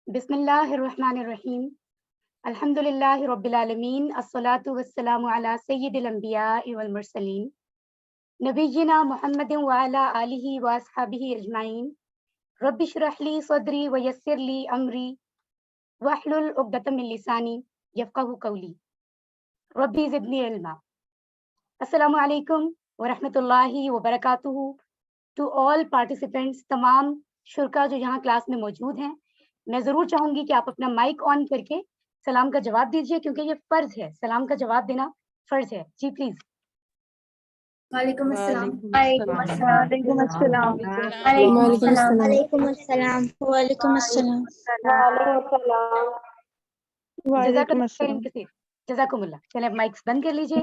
بسم اللہ الرحمن الرحیم الحمد للہ رب العالمین الصلاۃ والسلام علی سید الانبیاء والمرسلین نبینا محمد وعلی آلہ واصحابہ اجمعین رب اشرح لی صدری ویسر لی امری واحلل عقدۃ من لسانی یفقہوا قولی ربی زدنی علما. السلام علیکم ورحمۃ اللہ وبرکاتہ ٹو آل پارٹیسپینٹس. تمام شرکا جو یہاں کلاس میں موجود ہیں، میں ضرور چاہوں گی کہ آپ اپنا مائک آن کر کے سلام کا جواب دیجیے، کیونکہ یہ فرض ہے، سلام کا جواب دینا فرض ہے. جی پلیز. وعلیکم السلام. وعلیکم السلام. وعلیکم السلام. وعلیکم السلام. جزاک اللہ خیر کثیر. جزاکم اللہ. چلیں مائکس بند کر لیجیے.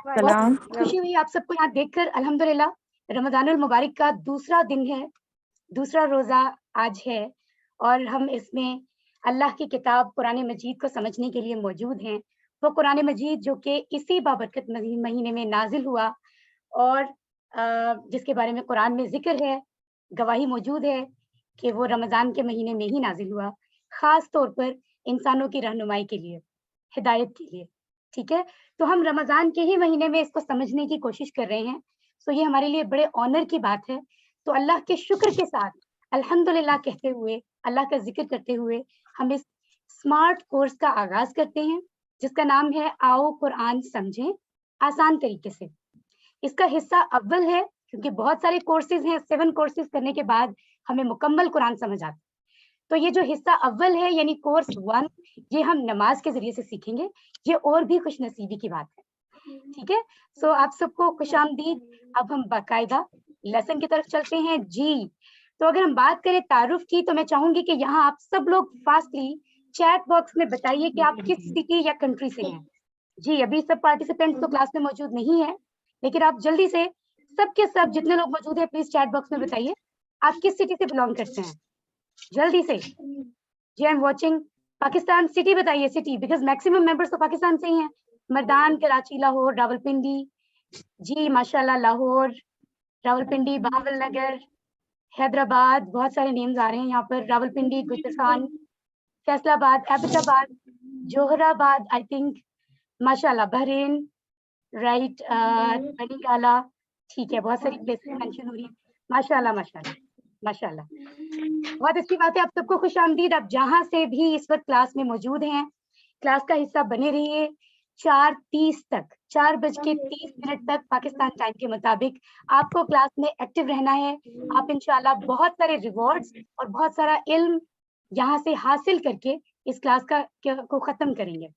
بہت خوشی ہوئی آپ سب کو یہاں دیکھ کر. الحمدللہ رمضان المبارک کا دوسرا دن ہے، دوسرا روزہ آج ہے، اور ہم اس میں اللہ کی کتاب قرآن مجید کو سمجھنے کے لیے موجود ہیں. وہ قرآن مجید جو کہ اسی بابرکت مہینے میں نازل ہوا، اور جس کے بارے میں قرآن میں ذکر ہے، گواہی موجود ہے کہ وہ رمضان کے مہینے میں ہی نازل ہوا، خاص طور پر انسانوں کی رہنمائی کے لیے، ہدایت کے لیے. ٹھیک ہے، تو ہم رمضان کے ہی مہینے میں اس کو سمجھنے کی کوشش کر رہے ہیں. سو یہ ہمارے لیے بڑے آنر کی بات ہے. تو اللہ کے شکر کے ساتھ الحمدللہ کہتے ہوئے، اللہ کا ذکر کرتے ہوئے ہم اس اسمارٹ کورس کا آغاز کرتے ہیں، جس کا نام ہے آؤ قرآن سمجھیں آسان طریقے سے. اس کا حصہ اول ہے، کیونکہ بہت سارے کورسز ہیں، 7 کورسز کرنے کے بعد ہمیں مکمل قرآن سمجھ آتا. تو یہ جو حصہ اول ہے یعنی کورس 1، یہ ہم نماز کے ذریعے سے سیکھیں گے. یہ اور بھی خوش نصیبی کی بات ہے. ٹھیک ہے، سو آپ سب کو خوش آمدید. اب ہم باقاعدہ لیسن کی طرف چلتے ہیں. جی تو اگر ہم بات کریں تعارف کی، تو میں چاہوں گی کہ یہاں آپ سب لوگ فاسٹلی چیٹ باکس میں بتائیے کہ آپ کس سٹی یا کنٹری سے ہیں. جی ابھی سب پارٹیسپینٹس تو کلاس میں موجود نہیں ہیں، لیکن آپ جلدی سے سب کے سب جتنے لوگ موجود ہیں پلیز چیٹ باکس میں بتائیے آپ کس سٹی سے بلانگ کرتے ہیں. جلدی سے. جی I am watching. Pakistan city بتائیے، سٹی، بیکاز میکسیمم ممبرس تو پاکستان سے ہی ہیں. مردان، کراچی، لاہور، راولپنڈی. جی ماشاء اللہ، لاہور، راولپنڈی، بہاول نگر، حیدرآباد. بہت سارے نیمز آ رہے ہیں یہاں پر. راولپنڈی، گلستان، فیصل آباد، ایبٹ آباد، جوہر آباد، آئی تھنک. ماشاء اللہ، بحرین، رائٹ، بنی گالا. ٹھیک ہے، بہت ساری پلیسز مینشن ہو رہی ہیں. ماشاء اللہ ماشاء اللہ ماشاء اللہ، بہت اچھی بات ہے. آپ سب کو خوش آمدید. آپ جہاں سے بھی اس وقت کلاس میں موجود ہیں، کلاس کا حصہ بنے رہیے. 4:30 تک، 4:30 تک پاکستان ٹائم کے مطابق آپ کو کلاس میں ایکٹیو رہنا ہے. آپ انشاءاللہ بہت سارے ریوارڈز اور بہت سارا علم یہاں سے حاصل کر کے اس کلاس کو ختم کریں گے،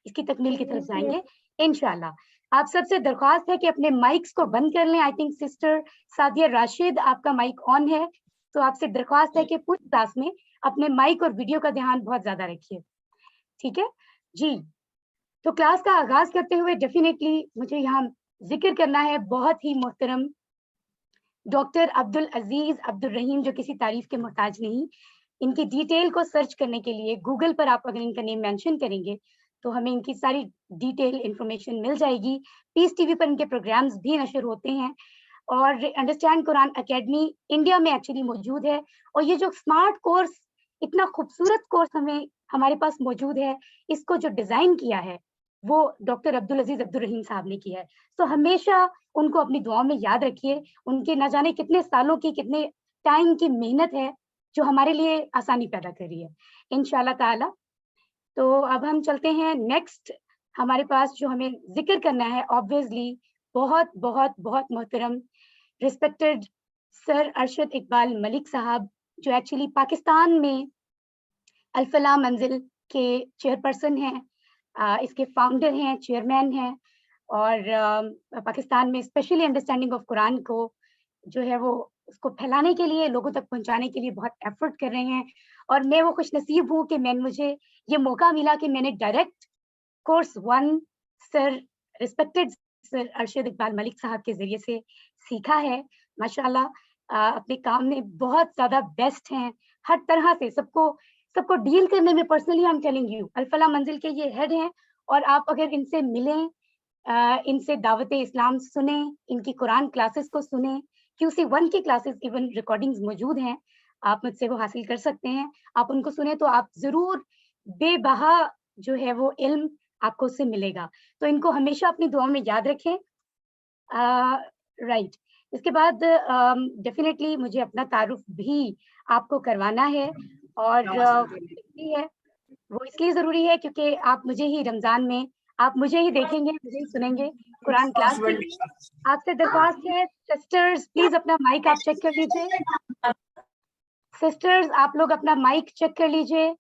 اس کی تکمیل کی طرف جائیں گے انشاءاللہ. آپ سب سے درخواست ہے کہ اپنے مائکس کو بند کر لیں. I think sister Sadia Rashid آپ کا مائک آن ہے، تو آپ سے درخواست ہے کہ پوری کلاس میں اپنے مائک اور ویڈیو کا دھیان بہت زیادہ رکھیے. ٹھیک ہے جی. تو کلاس کا آغاز کرتے ہوئے ڈیفینیٹلی مجھے یہاں ذکر کرنا ہے بہت ہی محترم ڈاکٹر عبدالعزیز عبدالرحیم، جو کسی تعریف کے محتاج نہیں. ان کی ڈیٹیل کو سرچ کرنے کے لیے گوگل پر آپ اگر ان کا نیم مینشن کریں گے تو ہمیں ان کی ساری ڈیٹیل انفارمیشن مل جائے گی. پیس ٹی وی پر ان کے پروگرامز بھی نشر ہوتے ہیں، اور انڈرسٹینڈ قرآن اکیڈمی انڈیا میں ایکچولی موجود ہے. اور یہ جو اسمارٹ کورس، اتنا خوبصورت کورس ہمارے پاس موجود ہے، اس کو جو ڈیزائن کیا ہے وہ ڈاکٹر عبدالعزیز عبدالرحیم صاحب نے کیا ہے. تو ہمیشہ ان کو اپنی دعاؤں میں یاد رکھیے. ان کے نہ جانے کتنے سالوں کی، کتنے ٹائم کی محنت ہے جو ہمارے لیے آسانی پیدا کر رہی ہے انشاءاللہ تعالی. تو اب ہم چلتے ہیں نیکسٹ. ہمارے پاس جو ہمیں ذکر کرنا ہے آبویسلی بہت بہت بہت محترم ریسپیکٹڈ سر ارشد اقبال ملک صاحب، جو ایکچولی پاکستان میں الفلاح منزل کے چیئرپرسن ہیں، اس کے فاؤنڈر ہیں، چیئرمین ہیں، اور پاکستان میں اسپیشلی انڈرسٹینڈنگ آف قرآن کو جو ہے وہ اس کو پھیلانے کے لیے، لوگوں تک پہنچانے کے لیے بہت ایفرٹ کر رہے ہیں. اور میں وہ خوش نصیب ہوں کہ مجھے یہ موقع ملا کہ میں نے ڈائریکٹ کورس 1 سر ریسپیکٹڈ سر ارشد اقبال ملک صاحب کے ذریعے سے سیکھا ہے. ماشاءاللہ اپنے کام میں بہت زیادہ بیسٹ ہیں ہر طرح سے. سب کو ڈیل کرنے میں personally I am telling you, الفلاح منزل کے یہ ہیڈ ہیں. اور آپ اگر ان سے ملیں، ان سے دعوت اسلام سنیں، ان کی قرآن کلاسز کو سنیں، QC1 کی کلاسز ایون ریکارڈنگز موجود ہیں. آپ مجھ سے وہ حاصل کر سکتے ہیں. آپ ان کو سنیں تو آپ ضرور بے بہا جو ہے وہ علم آپ کو اس سے ملے گا. تو ان کو ہمیشہ اپنی دعاؤں میں یاد رکھیں. رائٹ. اس کے بعد ڈیفینیٹلی مجھے اپنا تعارف بھی آپ کو کروانا ہے, اور ہے وہ اس لیے ضروری ہے کیونکہ آپ مجھے ہی رمضان میں آپ مجھے ہی دیکھیں گے, مجھے ہی سنیں گے قرآن کلاس کے لیے. آپ سے درخواست ہے سسٹرز, پلیز اپنا مائک آپ چیک کر لیجیے. سسٹرز آپ لوگ اپنا مائک چیک کر لیجیے.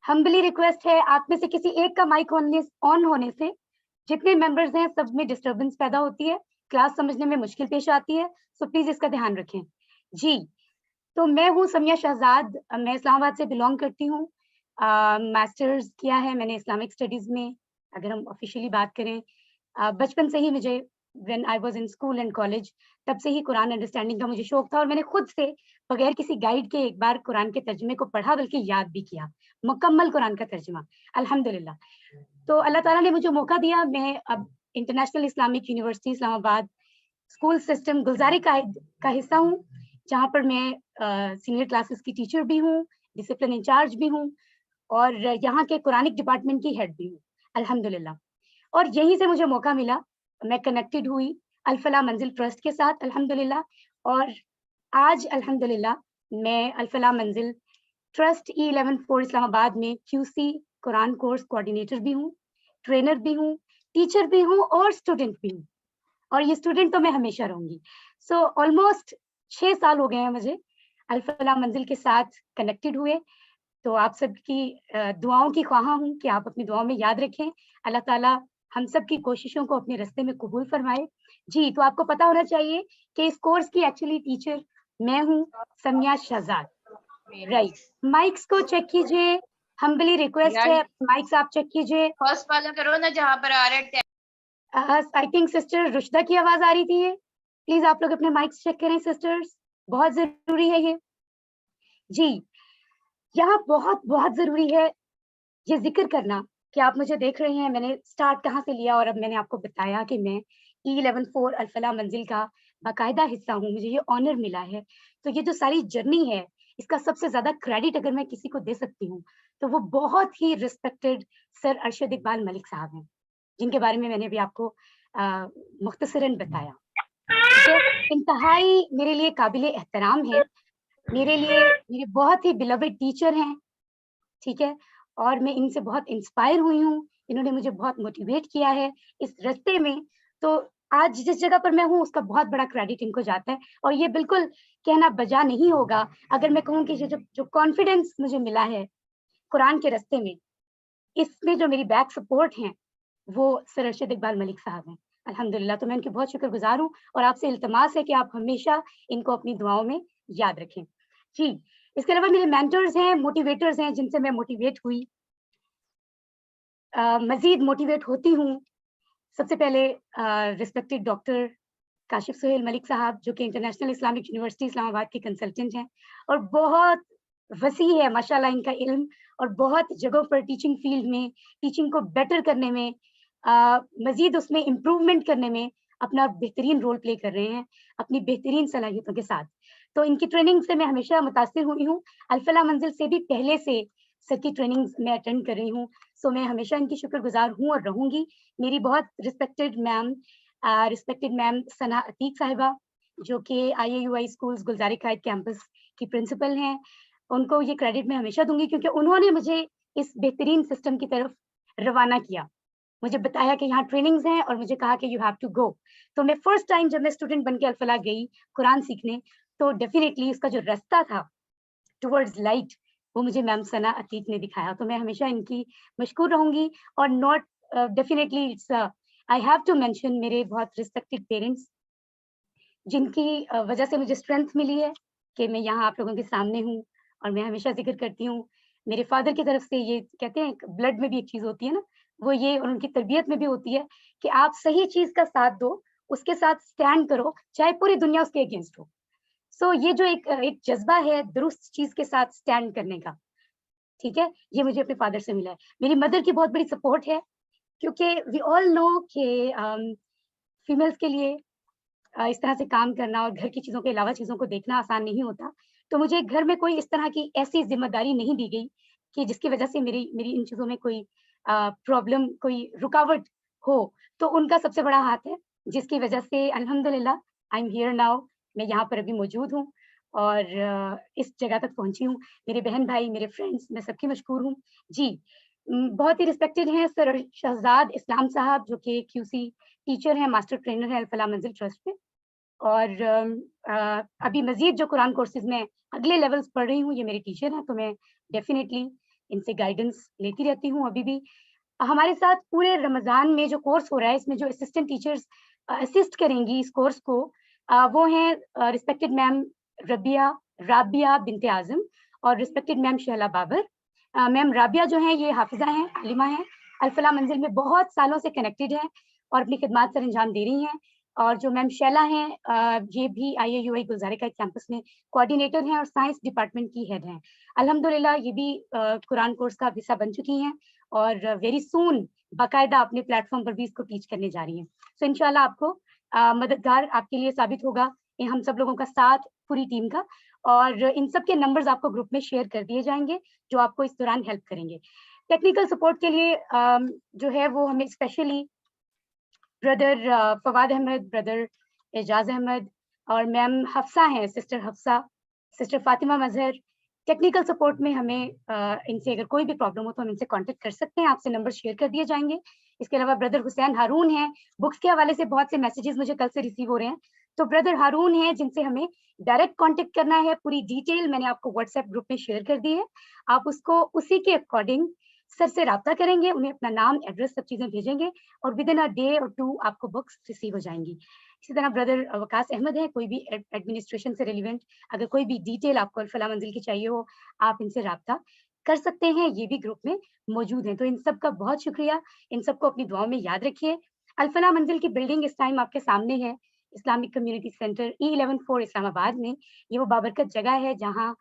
ہمبلی ریکویسٹ ہے, آپ میں سے کسی ایک کا مائک آن ہونے سے جتنے ممبرز ہیں سب میں ڈسٹربنس پیدا ہوتی ہے, کلاس سمجھنے میں مشکل پیش آتی ہے. سو پلیز اس کا دھیان رکھیں. جی, تو میں ہوں سمیہ شہزاد, میں اسلام آباد سے بلونگ کرتی ہوں. ماسٹرز کیا ہے میں نے اسلامک اسٹڈیز میں. اگر ہم آفیشیلی بات کریں, بچپن سے ہی مجھے when I was in school and college تب سے ہی قرآن انڈرسٹینڈنگ کا مجھے شوق تھا, اور میں نے خود سے بغیر کسی گائیڈ کے ایک بار قرآن کے ترجمے کو پڑھا بلکہ یاد بھی کیا, مکمل قرآن کا ترجمہ الحمدللہ. تو اللہ تعالیٰ نے مجھے موقع دیا, میں اب انٹرنیشنل اسلامک یونیورسٹی اسلام آباد اسکول سسٹم گلزاری کا حصہ ہوں, جہاں پر میں سینئر کلاسز کی ٹیچر بھی ہوں, ڈسپلن انچارج بھی ہوں, اور یہاں کے قرآنک ڈپارٹمنٹ کی ہیڈ بھی ہوں الحمدللہ. اور یہیں سے مجھے موقع ملا, میں کنیکٹڈ ہوئی الفلاح منزل ٹرسٹ کے ساتھ الحمدللہ, اور آج الحمدللہ میں الفلاح منزل ٹرسٹ E11 اسلام آباد میں QC قرآن کورس کوآرڈینیٹر بھی ہوں, ٹرینر بھی ہوں, ٹیچر بھی ہوں, اور اسٹوڈنٹ بھی ہوں. اور یہ اسٹوڈنٹ تو میں ہمیشہ رہوں گی. سو آلموسٹ 6 سال ہو گئے ہیں مجھے الفلاح منزل کے ساتھ کنیکٹڈ ہوئے. تو آپ سب کی دعاؤں کی خواہاں ہوں کہ آپ اپنی دعاؤں میں یاد رکھیں. اللہ تعالیٰ ہم سب کی کوششوں کو اپنے راستے میں قبول فرمائے. جی, تو آپ کو پتا ہونا چاہیے کہ اس کورس کی ایکچولی ٹیچر میں ہوں, سمیہ شہزاد. رائٹ, مائکس کو چیک کیجیے, ہمبلی ریکویسٹ ہے مائکس آپ چیک کیجیے. فرسٹ والا کرو نا جہاں پر آ رہا ہے. آئی تھنک سسٹر رشدہ کی آواز آ رہی تھی. پلیز آپ لوگ اپنے مائکس چیک کریں سسٹرز, بہت ضروری ہے یہ. جی, یہاں بہت بہت ضروری ہے یہ ذکر کرنا کہ آپ مجھے دیکھ رہے ہیں, میں نے اسٹارٹ کہاں سے لیا, اور اب میں نے آپ کو بتایا کہ میں E11 الفلاح منزل کا باقاعدہ حصہ ہوں, مجھے یہ آنر ملا ہے. تو یہ جو ساری جرنی ہے اس کا سب سے زیادہ کریڈٹ اگر میں کسی کو دے سکتی ہوں تو وہ بہت ہی ریسپیکٹڈ سر ارشد اقبال ملک صاحب ہیں, جن کے بارے میں میں نے بھی آپ کو مختصراً بتایا. انتہائی میرے لیے قابل احترام ہے, میرے بہت ہی بلوڈ ٹیچر ہیں, ٹھیک ہے, اور میں ان سے بہت انسپائر ہوئی ہوں. انہوں نے مجھے بہت موٹیویٹ کیا ہے اس راستے میں. تو آج جس جگہ پر میں ہوں اس کا بہت بڑا کریڈٹ ان کو جاتا ہے, اور یہ بالکل کہنا بجا نہیں ہوگا اگر میں کہوں کہ جو کانفیڈینس مجھے ملا ہے قرآن کے راستے میں, اس میں جو میری بیک سپورٹ ہیں وہ سر ارشد اقبال ملک صاحب ہیں الحمدللہ. تو میں ان کی بہت شکر گزار ہوں, اور آپ سے التماس ہے کہ آپ ہمیشہ ان کو اپنی دعاؤں میں یاد رکھیں. جی, اس کے علاوہ میرے مینٹرز ہیں, موٹیویٹرز ہیں, جن سے میں موٹیویٹ ہوئی, مزید موٹیویٹ ہوتی ہوں. سب سے پہلے ریسپیکٹڈ ڈاکٹر کاشف سہیل ملک صاحب, جو کہ انٹرنیشنل اسلامک یونیورسٹی اسلام آباد کے کنسلٹنٹ ہیں, اور بہت وسیع ہے ماشاءاللہ ان کا علم, اور بہت جگہوں پر ٹیچنگ فیلڈ میں ٹیچنگ کو بیٹر کرنے میں, مزید اس میں امپروومنٹ کرنے میں اپنا بہترین رول پلے کر رہے ہیں اپنی بہترین صلاحیتوں کے ساتھ. تو ان کی ٹریننگ سے میں ہمیشہ متاثر ہوئی ہوں. الفلاح منزل سے بھی پہلے سے سر کی ٹریننگ میں اٹینڈ کر رہی ہوں. سو میں ہمیشہ ان کی شکر گزار ہوں اور رہوں گی. میری بہت ریسپیکٹڈ میم ثنا عتیق صاحبہ, جو کہ IAUI اسکولز گلزاری قائد کیمپس کی پرنسپل ہیں, ان کو یہ کریڈٹ میں ہمیشہ دوں گی کیونکہ انہوں نے مجھے اس بہترین سسٹم کی طرف روانہ کیا. مجھے بتایا کہ یہاں ٹریننگز ہیں اور مجھے کہا کہ یو ہیو ٹو گو. تو میں فرسٹ ٹائم جب میں اسٹوڈنٹ بن کے الفلاح گئی قرآن سیکھنے, تو ڈیفینیٹلی اس کا جو راستہ تھا ٹورڈز لائٹ وہ مجھے میم ثنا عتیق نے دکھایا. تو میں ہمیشہ ان کی مشکور رہوں گی. اور not definitely it's I have to mention میرے بہت ریسپیکٹڈ پیرنٹس, جن کی وجہ سے مجھے اسٹرینتھ ملی ہے کہ میں یہاں آپ لوگوں کے سامنے ہوں. اور میں ہمیشہ ذکر کرتی ہوں میرے فادر کی طرف سے, یہ کہتے ہیں بلڈ میں بھی ایک چیز ہوتی ہے نا, وہ یہ, اور ان کی تربیت میں بھی ہوتی ہے کہ آپ صحیح چیز کا ساتھ دو, اس کے ساتھ اسٹینڈ کرو چاہے پوری دنیا اس کے اگینسٹ ہو. سو یہ جو ایک جذبہ ہے درست چیز کے ساتھ اسٹینڈ کرنے کا, ٹھیک ہے, یہ مجھے اپنے فادر سے ملا ہے. میری مدر کی بہت بڑی سپورٹ ہے, کیونکہ وی آل نو کہ فیمیلس کے لیے اس طرح سے کام کرنا اور گھر کی چیزوں کے علاوہ چیزوں کو دیکھنا آسان نہیں ہوتا. تو مجھے گھر میں کوئی اس طرح کی ایسی ذمہ داری نہیں دی گئی کہ جس کی وجہ سے میری ان چیزوں میں کوئی پرابلم، کوئی رکاوٹ ہو. تو ان کا سب سے بڑا ہاتھ ہے، جس کی وجہ سے الحمدللہ آئی ایم ہیئر ناؤ. میں یہاں پر ابھی موجود ہوں اور اس جگہ تک پہنچی ہوں. میرے بہن بھائی، میرے فرینڈس، میں سب کی مشکور ہوں. جی بہت ہی ریسپیکٹڈ ہیں سر شہزاد اسلام صاحب، جو کہ QC ٹیچر ہیں، ماسٹر ٹرینر ہیں الفلاح منزل ٹرسٹ پہ. اور ابھی مزید جو قرآن کورسز میں اگلے لیولز پڑھ رہی ہوں، یہ میرے ٹیچر ہیں، تو میں ڈیفینیٹلی ان سے گائیڈنس لیتی رہتی ہوں. ابھی بھی ہمارے ساتھ پورے رمضان میں جو کورس ہو رہا ہے، اس میں جو اسسٹنٹ ٹیچرز اسسٹ کریں گی اس کورس کو، وہ ہیں ریسپیکٹڈ میم رابعہ بنت اعظم اور ریسپیکٹڈ میم شہلا بابر. میم رابعہ جو ہیں یہ حافظہ ہیں، عالمہ ہیں، الفلاح منزل میں بہت سالوں سے کنیکٹڈ ہیں اور اپنی خدمات سر انجام دے رہی ہیں. اور جو میم شیلا ہیں، یہ بھی IAUI گلزارے کا ایک کیمپس میں کوآرڈینیٹر ہیں اور سائنس ڈپارٹمنٹ کی ہیڈ ہیں. الحمدللہ یہ بھی قرآن کورس کا حصہ بن چکی ہیں اور ویری سون باقاعدہ اپنے پلیٹ فارم پر بھی اس کو ٹیچ کرنے جا رہی ہیں. سو انشاءاللہ آپ کو مددگار آپ کے لیے ثابت ہوگا ہم سب لوگوں کا ساتھ، پوری ٹیم کا. اور ان سب کے نمبرز آپ کو گروپ میں شیئر کر دیے جائیں گے جو آپ کو اس دوران ہیلپ کریں گے. ٹیکنیکل سپورٹ کے لیے جو ہے وہ ہمیں especially brother Fawad Ahmed, brother Ejaz Ahmed اور میم حفصہ ہیں، sister Hafsa, sister Fatima Mazhar. Technical support میں ہمیں ان سے اگر کوئی بھی پرابلم ہو تو ہم ان سے کانٹیکٹ کر سکتے ہیں، آپ سے نمبر شیئر کر دیے جائیں گے. اس کے علاوہ بردر حسین ہارون ہیں، بکس کے حوالے سے بہت سے میسیجز مجھے کل سے ریسیو ہو رہے ہیں، تو بردر ہارون ہیں جن سے ہمیں ڈائریکٹ کانٹیکٹ کرنا ہے. پوری ڈیٹیل میں نے آپ کو واٹس ایپ گروپ میں شیئر کر دی ہے، آپ اس کو اسی کے اکارڈنگ سر سے رابطہ کریں گے، انہیں اپنا نام، ایڈریس، سب چیزیں بھیجیں گے اور ود ان اے ڈے اور 2 آپ کو بکس ریسیو ہو جائیں گی. اسی طرح بردر وقاص احمد ہے، کوئی بھی ایڈمنسٹریشن سے ریلیونٹ اگر کوئی بھی ڈیٹیل آپ کو الفلاح منزل کی چاہیے ہو، آپ ان سے رابطہ کر سکتے ہیں، یہ بھی گروپ میں موجود ہیں. تو ان سب کا بہت شکریہ، ان سب کو اپنی دعاؤں میں یاد رکھیے. الفلاح منزل کی بلڈنگ اس ٹائم آپ کے سامنے ہے، اسلامک کمیونٹی سینٹر E11 اسلام آباد میں. یہ وہ بابرکت جگہ ہے جہاں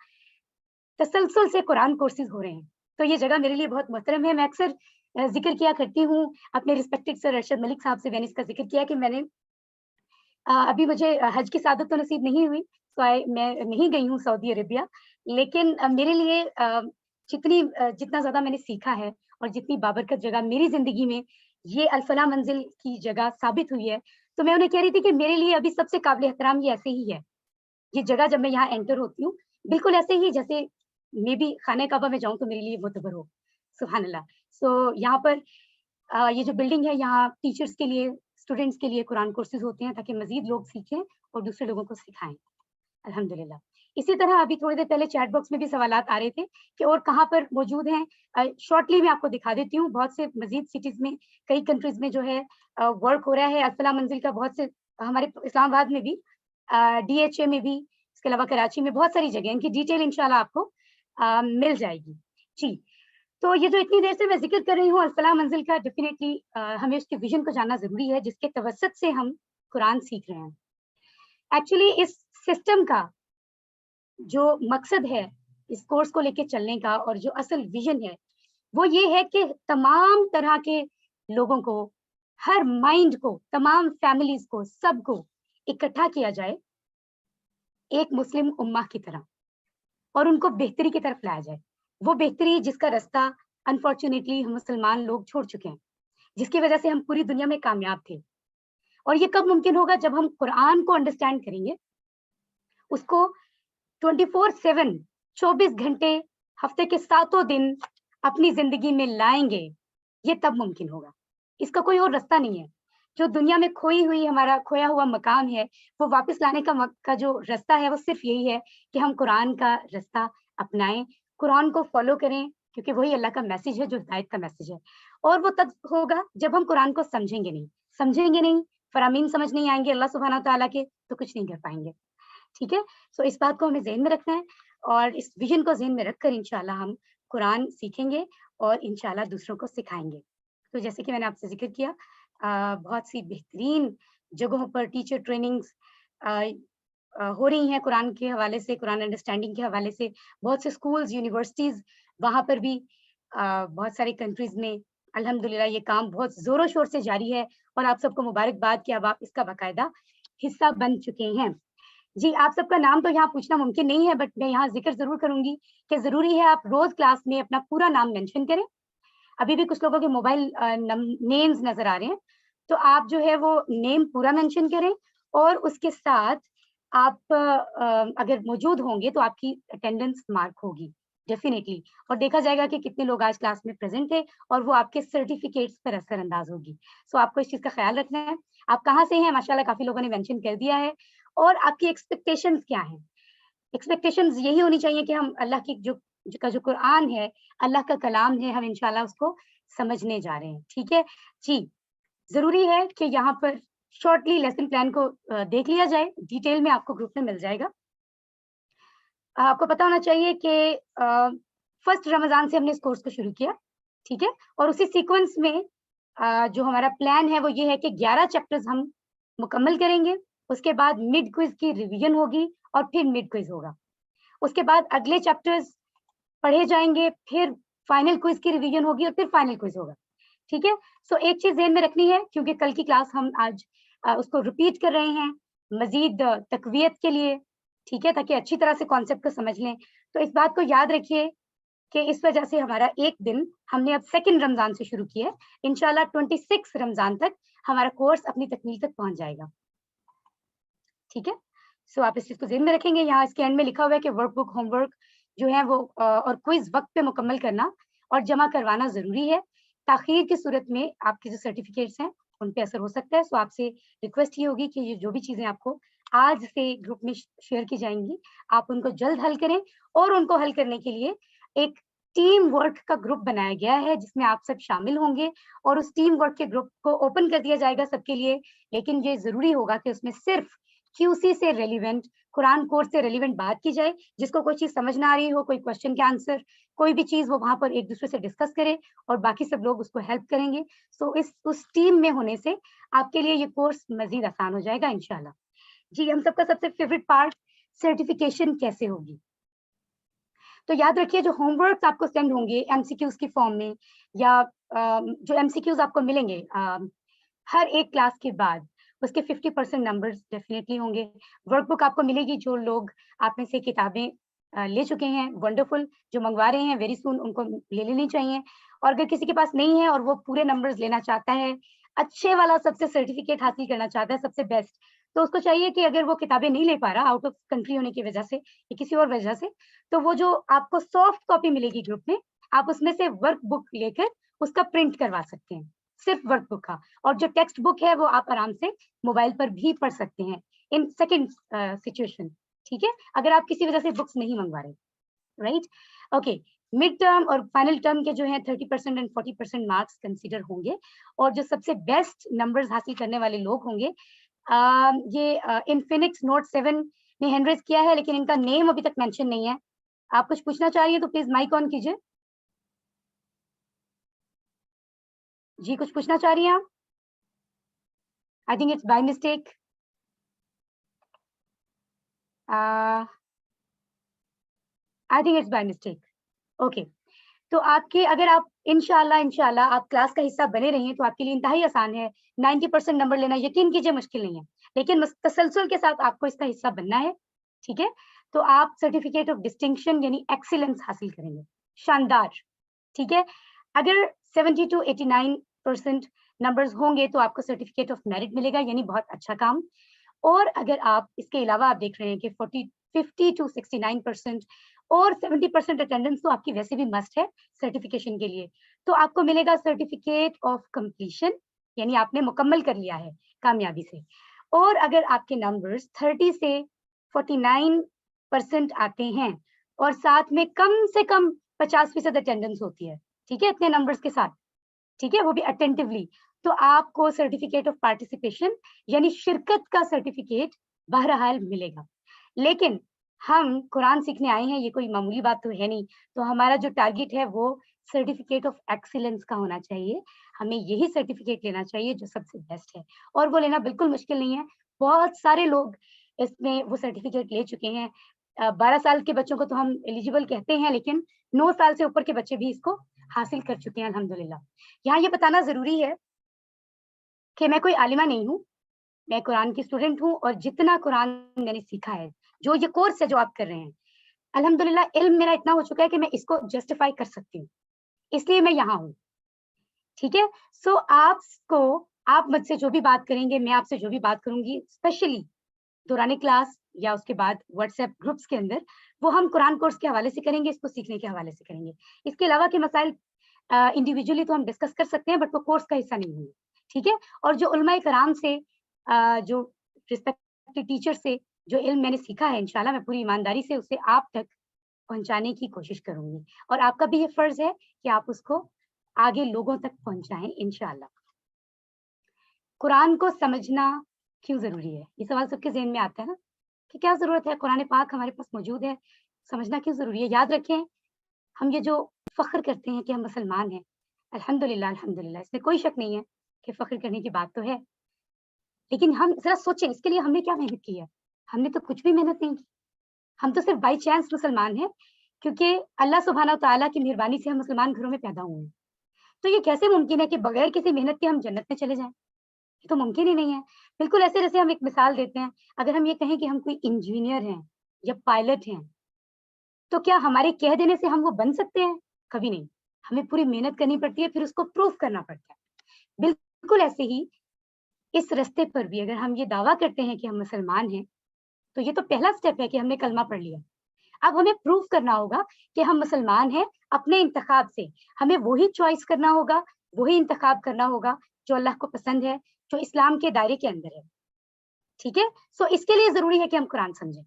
تسلسل سے قرآن کورسز ہو رہے ہیں. تو یہ جگہ میرے لیے بہت محترم ہے. میں اکثر ذکر کیا کرتی ہوں اپنے ریسپیکٹڈ سر ارشد ملک صاحب سے، میں نے اس کا ذکر کیا کہ میں نے ابھی مجھے حج کی سعادت تو نصیب نہیں ہوئی، تو میں نہیں گئی ہوں سعودی عربیہ، لیکن میرے لیے جتنا زیادہ میں نے سیکھا ہے اور جتنی بابرکت جگہ میری زندگی میں یہ الفلاح منزل کی جگہ ثابت ہوئی ہے، تو میں انہیں کہہ رہی تھی کہ میرے لیے ابھی سب سے قابل احترام یہ ایسے ہی ہے. یہ جگہ جب میں یہاں انٹر ہوتی ہوں بالکل ایسے ہی جیسے میں بھی خانہ کعبہ میں جاؤں تو میرے لیے معتبر ہو. سبحان اللہ. سو یہاں پر یہ جو بلڈنگ ہے، یہاں ٹیچرز کے لیے، اسٹوڈنٹس کے لیے قرآن کورسز ہوتے ہیں تاکہ مزید لوگ سیکھیں اور دوسرے لوگوں کو سکھائیں. الحمدللہ. اسی طرح ابھی تھوڑی دیر پہلے چیٹ باکس میں بھی سوالات آ رہے تھے کہ اور کہاں پر موجود ہیں. شارٹلی میں آپ کو دکھا دیتی ہوں. بہت سے مزید سٹیز میں، کئی کنٹریز میں جو ہے ورک ہو رہا ہے الفلاح منزل کا. بہت سے ہمارے اسلام آباد میں بھی، DHA میں بھی، اس کے علاوہ کراچی میں بہت ساری جگہ، ان کی ڈیٹیل انشاءاللہ آپ کو مل جائے گی. جی تو یہ جو اتنی دیر سے میں ذکر کر رہی ہوں الفلاح منزل کا، ڈیفینیٹلی ہمیں اس کے ویژن کو جاننا ضروری ہے جس کے توسط سے ہم قرآن سیکھ رہے ہیں. ایکچولی اس سسٹم کا جو مقصد ہے اس کورس کو لے کے چلنے کا اور جو اصل ویژن ہے وہ یہ ہے کہ تمام طرح کے لوگوں کو، ہر مائنڈ کو، تمام فیملیز کو، سب کو اکٹھا کیا جائے ایک مسلم امہ کی طرح اور ان کو بہتری کی طرف لایا جائے. وہ بہتری جس کا رستہ انفارچونیٹلی ہم مسلمان لوگ چھوڑ چکے ہیں، جس کی وجہ سے ہم پوری دنیا میں کامیاب تھے. اور یہ کب ممکن ہوگا؟ جب ہم قرآن کو انڈرسٹینڈ کریں گے، اس کو 24/7 24 گھنٹے ہفتے کے 7 دن اپنی زندگی میں لائیں گے، یہ تب ممکن ہوگا. اس کا کوئی اور رستہ نہیں ہے. جو دنیا میں ہمارا کھویا ہوا مقام ہے، وہ واپس لانے کا جو رستہ ہے وہ صرف یہی ہے کہ ہم قرآن کا رستہ اپنائیں، قرآن کو فالو کریں، کیونکہ وہی اللہ کا میسج ہے جو ہدایت کا میسج ہے. اور وہ تب ہوگا جب ہم قرآن کو سمجھیں گے نہیں، فرامین سمجھ نہیں آئیں گے اللہ سبحانہ تعالیٰ کے، تو کچھ نہیں کر پائیں گے. ٹھیک ہے. سو اس بات کو ہمیں ذہن میں رکھنا ہے اور اس ویژن کو ذہن میں رکھ کر انشاءاللہ ہم قرآن سیکھیں گے اور انشاءاللہ دوسروں کو سکھائیں گے. تو جیسے کہ میں نے آپ سے ذکر کیا، بہت سی بہترین جگہوں پر ٹیچر ٹریننگز ہو رہی ہیں قرآن کے حوالے سے، قرآن انڈرسٹینڈنگ کے حوالے سے. بہت سے اسکولز، یونیورسٹیز، وہاں پر بھی بہت ساری کنٹریز میں الحمدللہ یہ کام بہت زور و شور سے جاری ہے اور آپ سب کو مبارکباد کہ اب آپ اس کا باقاعدہ حصہ بن چکے ہیں. جی آپ سب کا نام تو یہاں پوچھنا ممکن نہیں ہے، بٹ میں یہاں ذکر ضرور کروں گی کہ ضروری ہے آپ روز کلاس میں اپنا پورا نام مینشن کریں. ابھی بھی کچھ لوگوں کے موبائل نیمز نظر آ رہے ہیں، تو آپ جو ہے وہ نیم پورا مینشن کریں، اور اس کے ساتھ آپ اگر موجود ہوں گے تو آپ کی اٹینڈنس مارک ہوگی ڈیفینیٹلی، اور دیکھا جائے گا کہ کتنے لوگ آج کلاس میں پریزنٹ تھے، اور وہ آپ کے سرٹیفکیٹس پر اثر انداز ہوگی. سو آپ کو اس چیز کا خیال رکھنا ہے. آپ کہاں سے ہیں؟ ماشاءاللہ کافی لوگوں نے مینشن کر دیا ہے. اور آپ کی ایکسپیکٹیشنز کیا ہیں؟ ایکسپیکٹیشنز یہی ہونی چاہیے کہ ہم اللہ کی جو قرآن ہے، اللہ کا کلام ہے، ہم انشاءاللہ اس کو سمجھنے جا رہے ہیں. ٹھیک ہے جی. ضروری ہے کہ یہاں پر شارٹلی لیسن پلان کو دیکھ لیا جائے، ڈیٹیل میں آپ کو گروپ میں مل جائے گا. آپ کو پتا ہونا چاہیے کہ فرسٹ رمضان سے ہم نے اس کورس کو شروع کیا. ٹھیک ہے، اور اسی سیکوینس میں جو ہمارا پلان ہے وہ یہ ہے کہ 11 چیپٹرز ہم مکمل کریں گے. اس کے بعد مڈ کوئز کی ریویژن ہوگی، اور پھر مڈ کوئز ہوگا. اس کے بعد اگلے چیپٹرز پڑھے جائیں گے، پھر فائنل کوئز کی ریویژن ہوگی، اور پھر فائنل کوئز ہوگا. ٹھیک ہے. سو ایک چیز ذہن میں رکھنی ہے، کیونکہ کل کی کلاس ہم آج اس کو ریپیٹ کر رہے ہیں مزید تقویت کے لیے. ٹھیک ہے، تاکہ اچھی طرح سے کانسیپٹ کو سمجھ لیں. تو اس بات کو یاد رکھیے کہ اس وجہ سے ہمارا ایک دن ہم نے اب سیکنڈ رمضان سے شروع کیا ہے. انشاءاللہ 26 رمضان تک ہمارا کورس اپنی تکمیل تک پہنچ جائے گا. ٹھیک ہے. سو آپ اس چیز کو ذہن میں رکھیں گے. یہاں اس کے اینڈ میں لکھا ہوا ہے کہ ورک بک، ہوم ورک جو ہے وہ اور کوئز وقت پہ مکمل کرنا اور جمع کروانا ضروری ہے. تاخیر کی صورت میں آپ کے جو سرٹیفکیٹس ہیں ان پہ اثر ہو سکتا ہے. سو آپ سے ریکویسٹ یہ ہوگی کہ یہ جو بھی چیزیں آپ کو آج سے گروپ میں شیئر کی جائیں گی، آپ ان کو جلد حل کریں. اور ان کو حل کرنے کے لیے ایک ٹیم ورک کا گروپ بنایا گیا ہے جس میں آپ سب شامل ہوں گے، اور اس ٹیم ورک کے گروپ کو اوپن کر دیا جائے گا سب کے لیے. لیکن یہ ضروری ہوگا کہ اس میں صرف QC سے ریلیونٹ، قرآن کورس سے ریلیونٹ بات کی جائے. جس کو کوئی چیز سمجھ نہ آ رہی ہو، کوئی کوشچن کے آنسر، کوئی بھی چیز، وہ وہاں پر ایک دوسرے سے ڈسکس کرے، اور باقی سب لوگ اس کو ہیلپ کریں گے. سو اس ٹیم میں ہونے سے آپ کے لیے یہ کورس مزید آسان ہو جائے گا انشاءاللہ. جی ہم سب کا سب سے فیوریٹ پارٹ، سرٹیفکیشن کیسے ہوگی. تو یاد رکھیے جو ہوم ورکس آپ کو سینڈ ہوں گے MCQs کی فارم میں، یا جو MCQs آپ کو ملیں گے ہر ایک کلاس کے بعد، اس کے 50% نمبرز ڈیفینیٹلی ہوں گے. ورک بک آپ کو ملے گی. جو لوگ آپ میں سے کتابیں لے چکے ہیں، ونڈرفل. جو منگوا رہے ہیں ویری سون ان کو لے لینی چاہیے. اور اگر کسی کے پاس نہیں ہے اور وہ پورے نمبرز لینا چاہتا ہے، اچھے والا سب سے سرٹیفکیٹ حاصل کرنا چاہتا ہے، سب سے بیسٹ، تو اس کو چاہیے کہ اگر وہ کتابیں نہیں لے پا رہا آؤٹ آف کنٹری ہونے کی وجہ سے یا کسی اور وجہ سے، تو وہ جو آپ کو سافٹ کاپی ملے گی گروپ میں، آپ اس میں سے ورک بک لے کر اس کا پرنٹ کروا سکتے ہیں، صرف ورک بک کا. اور جو ٹیکسٹ بک ہے وہ آپ آرام سے موبائل پر بھی پڑھ سکتے ہیں ان سیکنڈ سچویشن. ٹھیک ہے، اگر آپ کسی وجہ سے بکس نہیں منگوا رہے. رائٹ. اوکے. مڈ ٹرم اور فائنل ٹرم کے جو ہیں 30% اینڈ 40% مارکس کنسیڈر ہوں گے. اور جو سب سے بیسٹ نمبرز حاصل کرنے والے لوگ ہوں گے، یہ انفینکس نوٹ 7 نے ہینڈ ریز کیا ہے، لیکن ان کا نیم ابھی تک مینشن نہیں ہے. آپ کچھ پوچھنا چاہ رہی ہیں تو پلیز مائک آن کیجیے. جی کچھ پوچھنا چاہ رہی ہیں آپ؟ I think it's by mistake. I think it's by mistake. Okay. تو آپ کے اگر آپ انشاءاللہ آپ کلاس کا حصہ بنے رہی ہیں تو آپ کے لیے انتہائی آسان ہے. 90% نمبر لینا یقین کیجیے مشکل نہیں ہے، لیکن تسلسل کے ساتھ آپ کو اس کا حصہ بننا ہے. ٹھیک ہے. تو آپ سرٹیفکیٹ آف ڈسٹنکشن یعنی ایکسیلنس حاصل کریں گے. شاندار. ٹھیک ہے. اگر 70 to 89% نمبرز ہوں گے تو آپ کو سرٹیفکیٹ آف میرٹ ملے گا، یعنی بہت اچھا کام. اور اگر آپ اس کے علاوہ آپ دیکھ رہے ہیں کہ 50 to 69% اور 70% اٹینڈنس تو آپ کی ویسے بھی مسٹ ہے سرٹیفکیشن کے لیے، تو آپ کو ملے گا سرٹیفکیٹ آف کمپلیشن، یعنی آپ نے مکمل کر لیا ہے کامیابی سے. اور اگر آپ کے نمبرز 30 سے 49% آتے ہیں اور ساتھ میں کم سے کم 50% اٹینڈنس ہوتی ہے، ٹھیک ہے، اتنے نمبرز کے ساتھ، ٹھیک ہے، وہ بھی اٹینٹیولی، تو آپ کو سرٹیفکیٹ آف پارٹیسپیشن یعنی شرکت کا سرٹیفکیٹ بہرحال ملے گا. لیکن ہم قرآن سیکھنے آئے ہیں، یہ کوئی معمولی بات تو ہے نہیں، تو ہمارا جو ٹارگیٹ ہے وہ سرٹیفکیٹ آف ایکسیلنس کا ہونا چاہیے. ہمیں یہی سرٹیفکیٹ لینا چاہیے جو سب سے بیسٹ ہے، اور وہ لینا بالکل مشکل نہیں ہے. بہت سارے لوگ اس میں وہ سرٹیفکیٹ لے چکے ہیں. 12 سال کے بچوں کو تو ہم ایلیجیبل کہتے ہیں، لیکن 9 سال سے اوپر کے بچے بھی اس کو حاصل کر چکے ہیں الحمدللہ. یہاں یہ بتانا ضروری ہے کہ میں کوئی عالمہ نہیں ہوں، میں قرآن کی اسٹوڈنٹ ہوں اور جتنا قرآن میں نے سیکھا ہے, جو یہ کورس ہے جو آپ کر رہے ہیں, الحمدللہ علم میرا اتنا ہو چکا ہے کہ میں اس کو جسٹیفائی کر سکتی ہوں, اس لیے میں یہاں ہوں. ٹھیک ہے, سو آپ مجھ سے جو بھی بات کریں گے, میں آپ سے جو بھی بات کروں گی, اسپیشلی دوران کلاس یا اس کے بعد واٹس ایپ گروپس کے اندر, وہ ہم قرآن کورس کے حوالے سے کریں گے, اس کو سیکھنے کے حوالے سے کریں گے. اس کے علاوہ کے مسائل انڈیویجولی تو ہم ڈسکس کر سکتے ہیں, بٹ وہ کورس کا حصہ نہیں ہوں گے. ٹھیک ہے, اور جو علماء کرام سے, جو ریسپیکٹڈ ٹیچر سے جو علم میں نے سیکھا ہے, انشاءاللہ میں پوری ایمانداری سے اسے آپ تک پہنچانے کی کوشش کروں گی, اور آپ کا بھی یہ فرض ہے کہ آپ اس کو آگے لوگوں تک پہنچائیں انشاءاللہ. قرآن کو سمجھنا کیوں ضروری ہے, یہ سوال سب کے ذہن میں آتا ہے نا, کہ کیا ضرورت ہے, قرآن پاک ہمارے پاس موجود ہے, سمجھنا کیوں ضروری ہے. یاد رکھیں, ہم یہ جو فخر کرتے ہیں کہ ہم مسلمان ہیں, الحمدللہ الحمدللہ, اس میں کوئی شک نہیں ہے کہ فخر کرنے کی بات تو ہے, لیکن ہم ذرا سوچیں اس کے لیے ہم نے کیا محنت کی ہے. ہم نے تو کچھ بھی محنت نہیں کی, ہم تو صرف بائی چانس مسلمان ہیں, کیونکہ اللہ سبحانہ و تعالیٰ کی مہربانی سے ہم مسلمان گھروں میں پیدا ہوئے ہیں. تو یہ کیسے ممکن ہے کہ بغیر کسی محنت کے ہم جنت میں چلے جائیں؟ یہ تو ممکن ہی نہیں ہے. بالکل ایسے جیسے ہم ایک مثال دیتے ہیں, اگر ہم یہ کہیں کہ ہم کوئی انجینئر ہیں یا پائلٹ ہیں, تو کیا ہمارے کہہ دینے سے ہم وہ بن سکتے ہیں؟ کبھی نہیں. ہمیں پوری محنت کرنی پڑتی ہے, پھر اس کو پروف کرنا پڑتا ہے. بالکل ایسے ہی اس رستے پر بھی اگر ہم یہ دعویٰ کرتے ہیں کہ ہم مسلمان ہیں, تو یہ تو پہلا سٹیپ ہے کہ ہم نے کلمہ پڑھ لیا. اب ہمیں پروف کرنا ہوگا کہ ہم مسلمان ہیں اپنے انتخاب سے. ہمیں وہی چوائس کرنا ہوگا, وہی انتخاب کرنا ہوگا جو اللہ کو پسند ہے, جو اسلام کے دائرے کے اندر ہے. ٹھیک ہے, سو اس کے لیے ضروری ہے کہ ہم قرآن سمجھیں,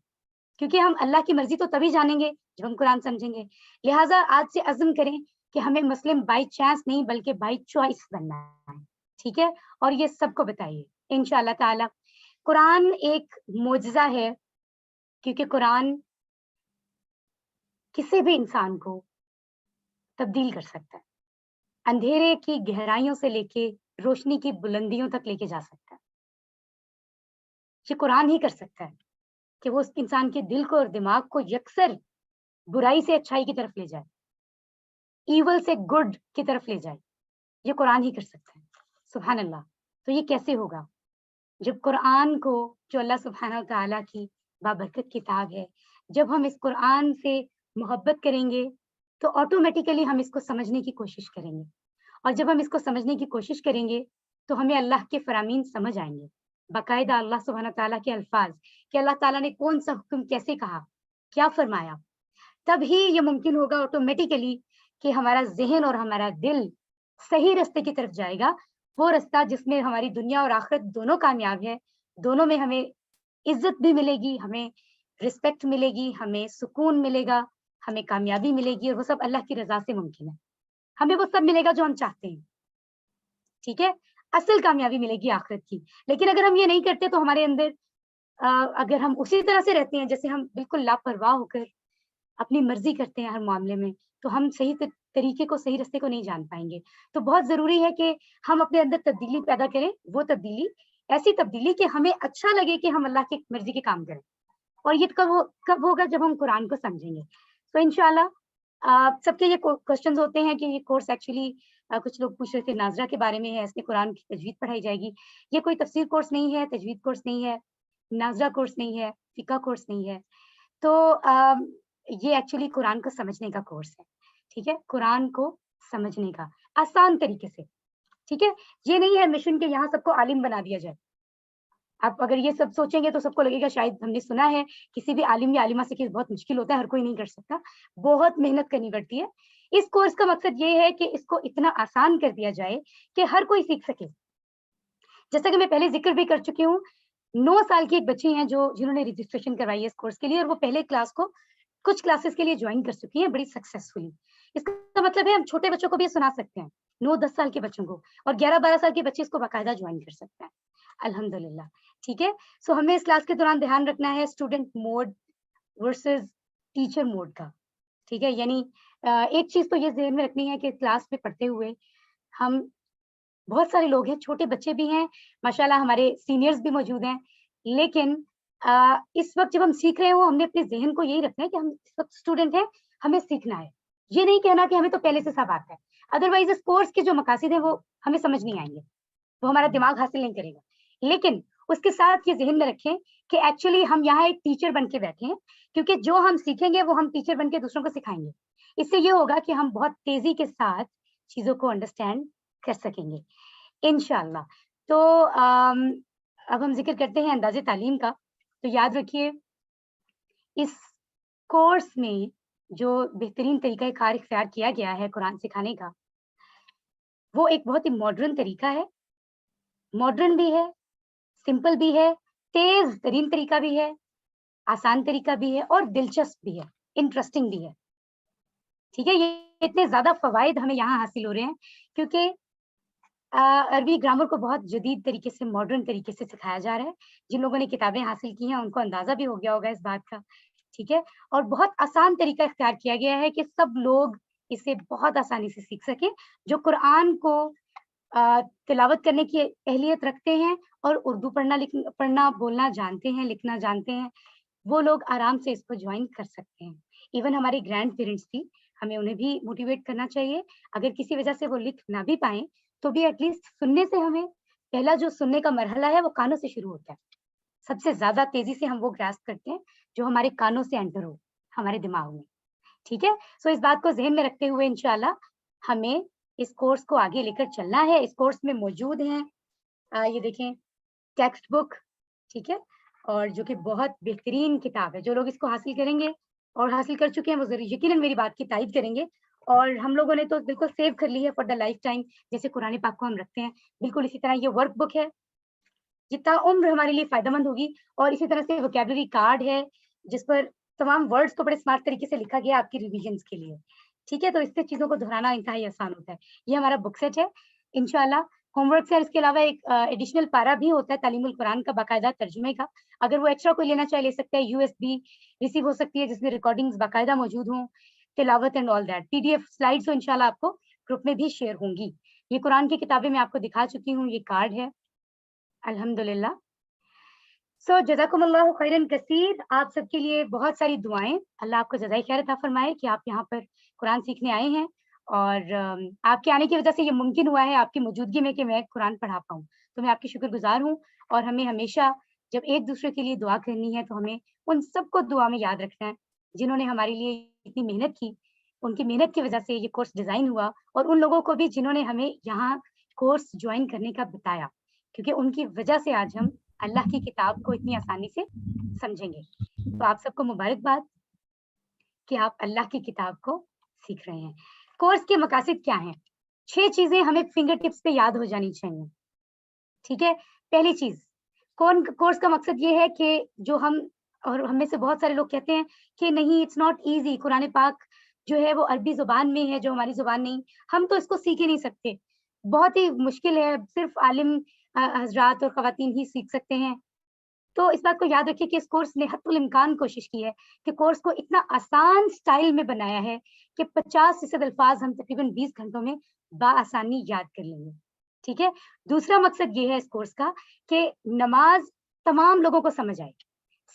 کیونکہ ہم اللہ کی مرضی تو تبھی جانیں گے جب ہم قرآن سمجھیں گے. لہٰذا آج سے عزم کریں کہ ہمیں مسلم بائی چانس نہیں بلکہ بائی چوائس بننا ہے. ٹھیک ہے, اور یہ سب کو بتائیے انشاءاللہ تعالی. قرآن ایک معجزہ ہے, کیونکہ قرآن کسی بھی انسان کو تبدیل کر سکتا ہے, اندھیرے کی گہرائیوں سے لے کے روشنی کی بلندیوں تک لے کے جا سکتا ہے. یہ قرآن ہی کر سکتا ہے کہ وہ اس انسان کے دل کو اور دماغ کو یکسر برائی سے اچھائی کی طرف لے جائے, ایول سے گڈ کی طرف لے جائے. یہ قرآن ہی کر سکتا ہے. سبحان اللہ. تو یہ کیسے ہوگا؟ جب قرآن کو, جو اللہ سبحانہ و تعالیٰ کی بابرکت کتاب ہے, جب ہم اس قرآن سے محبت کریں گے تو آٹومیٹیکلی ہم اس کو سمجھنے کی کوشش کریں گے, اور جب ہم اس کو سمجھنے کی کوشش کریں گے تو ہمیں اللہ کے فرامین سمجھ آئیں گے, باقاعدہ اللہ سبحانہ تعالیٰ کے الفاظ, کہ اللہ تعالیٰ نے کون سا حکم کیسے کہا, کیا فرمایا. تب ہی یہ ممکن ہوگا آٹومیٹیکلی کہ ہمارا ذہن اور ہمارا دل صحیح رستے کی طرف جائے گا, وہ رستہ جس میں ہماری دنیا اور آخرت دونوں کامیاب ہے, دونوں میں ہمیں عزت بھی ملے گی, ہمیں رسپیکٹ ملے گی, ہمیں سکون ملے گا, ہمیں کامیابی ملے گی, اور وہ سب اللہ کی رضا سے ممکن ہے. ہمیں وہ سب ملے گا جو ہم چاہتے ہیں. ٹھیک ہے, اصل کامیابی ملے گی آخرت کی. لیکن اگر ہم یہ نہیں کرتے تو ہمارے اندر اگر ہم اسی طرح سے رہتے ہیں جیسے ہم بالکل لاپرواہ ہو کر اپنی مرضی کرتے ہیں ہر معاملے میں, تو ہم صحیح طریقے کو, صحیح رستے کو نہیں جان پائیں گے. تو بہت ضروری ہے کہ ہم اپنے اندر تبدیلی پیدا کریں, وہ تبدیلی ایسی تبدیلی کہ ہمیں اچھا لگے کہ ہم اللہ کی مرضی کے کام کریں. اور یہ کب ہوگا؟ جب ہم قرآن کو سمجھیں گے. تو انشاءاللہ سب کے یہ کوشچنز ہوتے ہیں کہ یہ کورس ایکچولی کچھ لوگ پوچھ رہے تھے ناظرہ کے بارے میں ہے, اس میں قرآن کی تجوید پڑھائی جائے گی. یہ کوئی تفسیر کورس نہیں ہے, تجوید کورس نہیں ہے, ناظرہ کورس نہیں ہے, فقہ کورس نہیں ہے. تو یہ ایکچولی قرآن کو سمجھنے کا کورس ہے. ٹھیک ہے, قرآن کو سمجھنے کا آسان طریقے سے. ٹھیک ہے, یہ نہیں ہے مشن کے یہاں سب کو عالم بنا دیا جائے. آپ اگر یہ سب سوچیں گے تو سب کو لگے گا شاید ہم نے سنا ہے کسی بھی عالم یا عالمہ سے کہ بہت مشکل ہوتا ہے, ہر کوئی نہیں کر سکتا, بہت محنت کرنی پڑتی ہے. اس کورس کا مقصد یہ ہے کہ اس کو اتنا آسان کر دیا جائے کہ ہر کوئی سیکھ سکے. جیسا کہ میں پہلے ذکر بھی کر چکی ہوں, 9 سال کی ایک بچی ہیں جنہوں نے رجسٹریشن کروائی ہے اس کورس کے لیے, اور وہ پہلے کلاس کو کچھ کلاسز کے لیے جوائن کر چکی ہیں بڑی سکسیسفلی. اس کا مطلب ہے ہم چھوٹے بچوں کو بھی سنا سکتے ہیں, 9-10 سال کے بچوں کو, اور 11-12 سال کے بچے اس کو باقاعدہ جوائن کر سکتے ہیں الحمدللہ. ٹھیک ہے, سو ہمیں اس کلاس کے دوران دھیان رکھنا ہے student mode versus teacher mode کا. ٹھیک ہے, یعنی ایک چیز تو یہ ذہن میں رکھنی ہے کہ کلاس میں پڑھتے ہوئے ہم بہت سارے لوگ ہیں, چھوٹے بچے بھی ہیں ماشاءاللہ, ہمارے سینئرز بھی موجود ہیں, لیکن اس وقت جب ہم سیکھ رہے ہوں ہم نے اپنے ذہن کو یہی رکھنا ہے کہ ہم اس وقت اسٹوڈنٹ ہیں, ہمیں سیکھنا ہے. یہ نہیں کہنا کہ ہمیں تو پہلے سے سب آتا ہے, ادروائز اس کورس کے جو مقاصد ہیں وہ ہمیں سمجھ نہیں آئیں گے, وہ ہمارا دماغ حاصل نہیں کرے گا. لیکن اس کے ساتھ یہ ذہن میں رکھیں کہ ایکچولی ہم یہاں ایک ٹیچر بن کے بیٹھے ہیں، کیونکہ جو ہم سیکھیں گے وہ ہم ٹیچر بن کے دوسروں کو سکھائیں گے. اس سے یہ ہوگا کہ ہم بہت تیزی کے ساتھ چیزوں کو انڈرسٹینڈ کر سکیں گے انشاءاللہ. تو اب ہم ذکر کرتے ہیں انداز تعلیم کا. تو یاد رکھیے اس کورس میں جو بہترین طریقہ کار اختیار کیا گیا ہے قرآن سکھانے کا، وہ ایک بہت ہی ماڈرن طریقہ ہے. ماڈرن بھی ہے، سمپل بھی ہے، تیز ترین طریقہ بھی ہے، آسان طریقہ بھی ہے اور دلچسپ بھی ہے، انٹرسٹنگ بھی ہے. ٹھیک ہے، یہ اتنے زیادہ فوائد ہمیں یہاں حاصل ہو رہے ہیں کیونکہ عربی گرامر کو بہت جدید طریقے سے، ماڈرن طریقے سے سکھایا جا رہا ہے. جن لوگوں نے کتابیں حاصل کی ہیں ان کو اندازہ بھی ہو گیا ہوگا اس بات کا. ٹھیک ہے، اور بہت آسان طریقہ اختیار کیا گیا ہے کہ سب لوگ اسے بہت آسانی سے سیکھ سکیں. جو قرآن کو تلاوت کرنے کی اہلیت رکھتے ہیں اور اردو پڑھنا بولنا جانتے ہیں، لکھنا جانتے ہیں، وہ لوگ آرام سے اس کو جوائن کر سکتے ہیں. ایون ہمارے گرینڈ پیرنٹس بھی، ہمیں انہیں بھی موٹیویٹ کرنا چاہیے. اگر کسی وجہ سے وہ لکھ نہ بھی پائیں تو بھی ایٹ لیسٹ سننے سے، ہمیں پہلا جو سننے کا مرحلہ ہے وہ کانوں سے شروع ہوتا ہے. سب سے زیادہ تیزی سے ہم وہ گراسپ کرتے ہیں جو ہمارے کانوں سے انٹر ہو ہمارے دماغ میں. ٹھیک ہے، سو اس بات کو ذہن میں رکھتے ہوئے انشاءاللہ ہمیں اس کورس کو آگے لے کر چلنا ہے. اس کورس میں موجود ہیں یہ دیکھیں ٹیکسٹ بک، ٹھیک ہے، اور جو کہ بہت بہترین کتاب ہے. جو لوگ اس کو حاصل کریں گے اور حاصل کر چکے ہیں وہ ضرور یقیناً میری بات کی تائید کریں گے. اور ہم لوگوں نے تو بالکل سیو کر لی ہے فار دا لائف ٹائم. جیسے قرآن پاک کو ہم رکھتے ہیں بالکل اسی طرح یہ ورک بک ہے، جتنا عمر ہمارے لیے فائدہ مند ہوگی. اور اسی طرح سے ووکیبلری کارڈ ہے جس پر تمام ورڈز کو بڑے اسمارٹ طریقے سے لکھا گیا آپ کی ریویژنس کے لیے. ٹھیک ہے، تو اس سے چیزوں کو دہرانا انتہائی آسان ہوتا ہے. یہ ہمارا بک سیٹ ہے انشاءاللہ. ہوم ورک سے اس کے علاوہ ایک ایڈیشنل پارا بھی ہوتا ہے تعلیم القرآن کا باقاعدہ ترجمے کا. اگر وہ ایکسٹرا کوئی لینا چاہے لے سکتا ہے. USB ریسیو ہو سکتی ہے جس میں ریکارڈنگز باقاعدہ موجود ہوں، تلاوت and all that. PDF slides انشاءاللہ آپ کو گروپ میں بھی شیئر ہوں گی. یہ قرآن کی کتابیں میں آپ کو دکھا چکی ہوں، یہ کارڈ ہے الحمدللہ. سو جزاکم اللہ خیرن کثیر. آپ سب کے لیے بہت ساری دعائیں. اللہ آپ کو جزائے خیر عطا فرمائے کہ آپ یہاں پر قرآن سیکھنے آئے ہیں اور آپ کے آنے کی وجہ سے یہ ممکن ہوا ہے آپ کی موجودگی میں کہ میں قرآن پڑھا پاؤں. تو میں آپ کی شکر گزار ہوں. اور ہمیں ہمیشہ جب ایک دوسرے کے لیے دعا کرنی ہے تو ہمیں ان سب کو دعا میں یاد رکھنا ہے جنہوں نے ہمارے لیے اتنی محنت کی. ان کی محنت کی وجہ سے یہ کورس ڈیزائن ہوا، اور ان لوگوں کو بھی جنہوں نے ہمیں یہاں کورس جوائن کرنے کا بتایا، کیونکہ ان کی وجہ سے آج ہم اللہ کی کتاب کو اتنی آسانی سے سمجھیں گے. تو آپ سب کو مبارکباد کہ آپ اللہ کی کتاب کو سیکھ رہے ہیں. کورس کے مقاصد کیا ہیں؟ 6 چیزیں ہمیں فنگر ٹپس پہ یاد ہو جانی چاہیے. ٹھیک ہے، پہلی چیز کورس کا مقصد یہ ہے کہ جو ہم، اور ہم میں سے بہت سارے لوگ کہتے ہیں کہ نہیں اٹس ناٹ ایزی، قرآن پاک جو ہے وہ عربی زبان میں ہے جو ہماری زبان نہیں، ہم تو اس کو سیکھ ہی نہیں سکتے، بہت ہی مشکل ہے، صرف عالم حضرات اور خواتین ہی سیکھ سکتے ہیں. تو اس بات کو یاد رکھیے کہ اس کورس نے حتی الامکان کوشش کی ہے کہ کورس کو اتنا آسان سٹائل میں بنایا ہے کہ 50% الفاظ ہم تقریباً 20 گھنٹوں میں بآسانی یاد کر لیں گے. ٹھیک ہے، دوسرا مقصد یہ ہے اس کورس کا کہ نماز تمام لوگوں کو سمجھ آئے.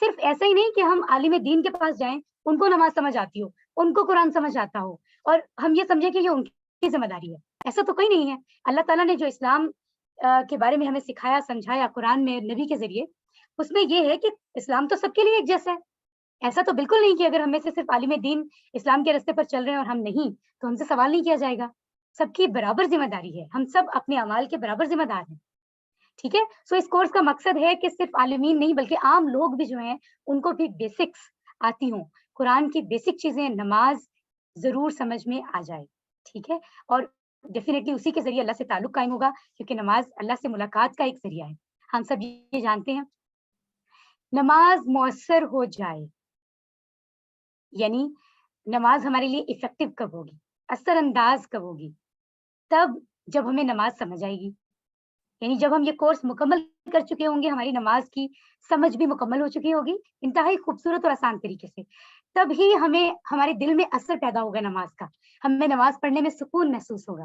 صرف ایسا ہی نہیں کہ ہم عالم دین کے پاس جائیں ان کو نماز سمجھ آتی ہو، ان کو قرآن سمجھ آتا ہو اور ہم یہ سمجھیں کہ یہ ان کی ذمہ داری ہے. ایسا تو کوئی نہیں ہے. اللہ تعالیٰ نے جو اسلام کے بارے میں ہمیں سکھایا سمجھایا قرآن میں نبی کے ذریعے، اس میں یہ ہے کہ اسلام تو سب کے لیے ایک جیسا ہے. ایسا تو بالکل نہیں کہ اگر ہم میں سے صرف عالم دین اسلام کے راستے پر چل رہے ہیں اور ہم نہیں تو ہم سے سوال نہیں کیا جائے گا. سب کی برابر ذمہ داری ہے، ہم سب اپنے اعمال کے برابر ذمہ دار ہیں. ٹھیک ہے، سو اس کورس کا مقصد ہے کہ صرف عالمین نہیں بلکہ عام لوگ بھی جو ہیں ان کو بھی بیسکس آتی ہوں، قرآن کی بیسک چیزیں، نماز ضرور سمجھ میں آ جائے. ٹھیک ہے، اور ڈیفینیٹلی اسی کے ذریعے اللہ سے تعلق قائم ہوگا کیونکہ نماز اللہ سے ملاقات کا ایک ذریعہ ہے. ہم سب یہ جانتے ہیں. نماز مؤثر ہو جائے یعنی نماز ہمارے لیے افیکٹو کب ہوگی، اثر انداز کب ہوگی؟ تب جب ہمیں نماز سمجھ آئے گی. یعنی جب ہم یہ کورس مکمل کر چکے ہوں گے، ہماری نماز کی سمجھ بھی مکمل ہو چکی ہوگی انتہائی خوبصورت اور آسان طریقے سے، تب ہی ہمیں ہمارے دل میں اثر پیدا ہوگا نماز کا. ہمیں نماز پڑھنے میں سکون محسوس ہوگا.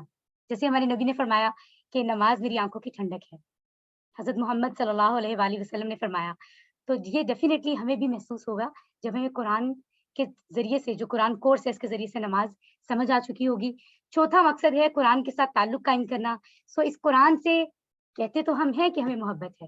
جیسے ہمارے نبی نے فرمایا کہ نماز میری آنکھوں کی ٹھنڈک ہے. حضرت محمد صلی اللہ علیہ وآلہ وسلم نے فرمایا. تو یہ ڈیفینیٹلی ہمیں بھی محسوس ہوگا جب ہمیں قرآن کے ذریعے سے، جو قرآن کورس ہے اس کے ذریعے سے نماز سمجھ آ چکی ہوگی. چوتھا مقصد ہے قرآن کے ساتھ تعلق قائم کرنا. سو اس قرآن سے کہتے تو ہم ہیں کہ ہمیں محبت ہے،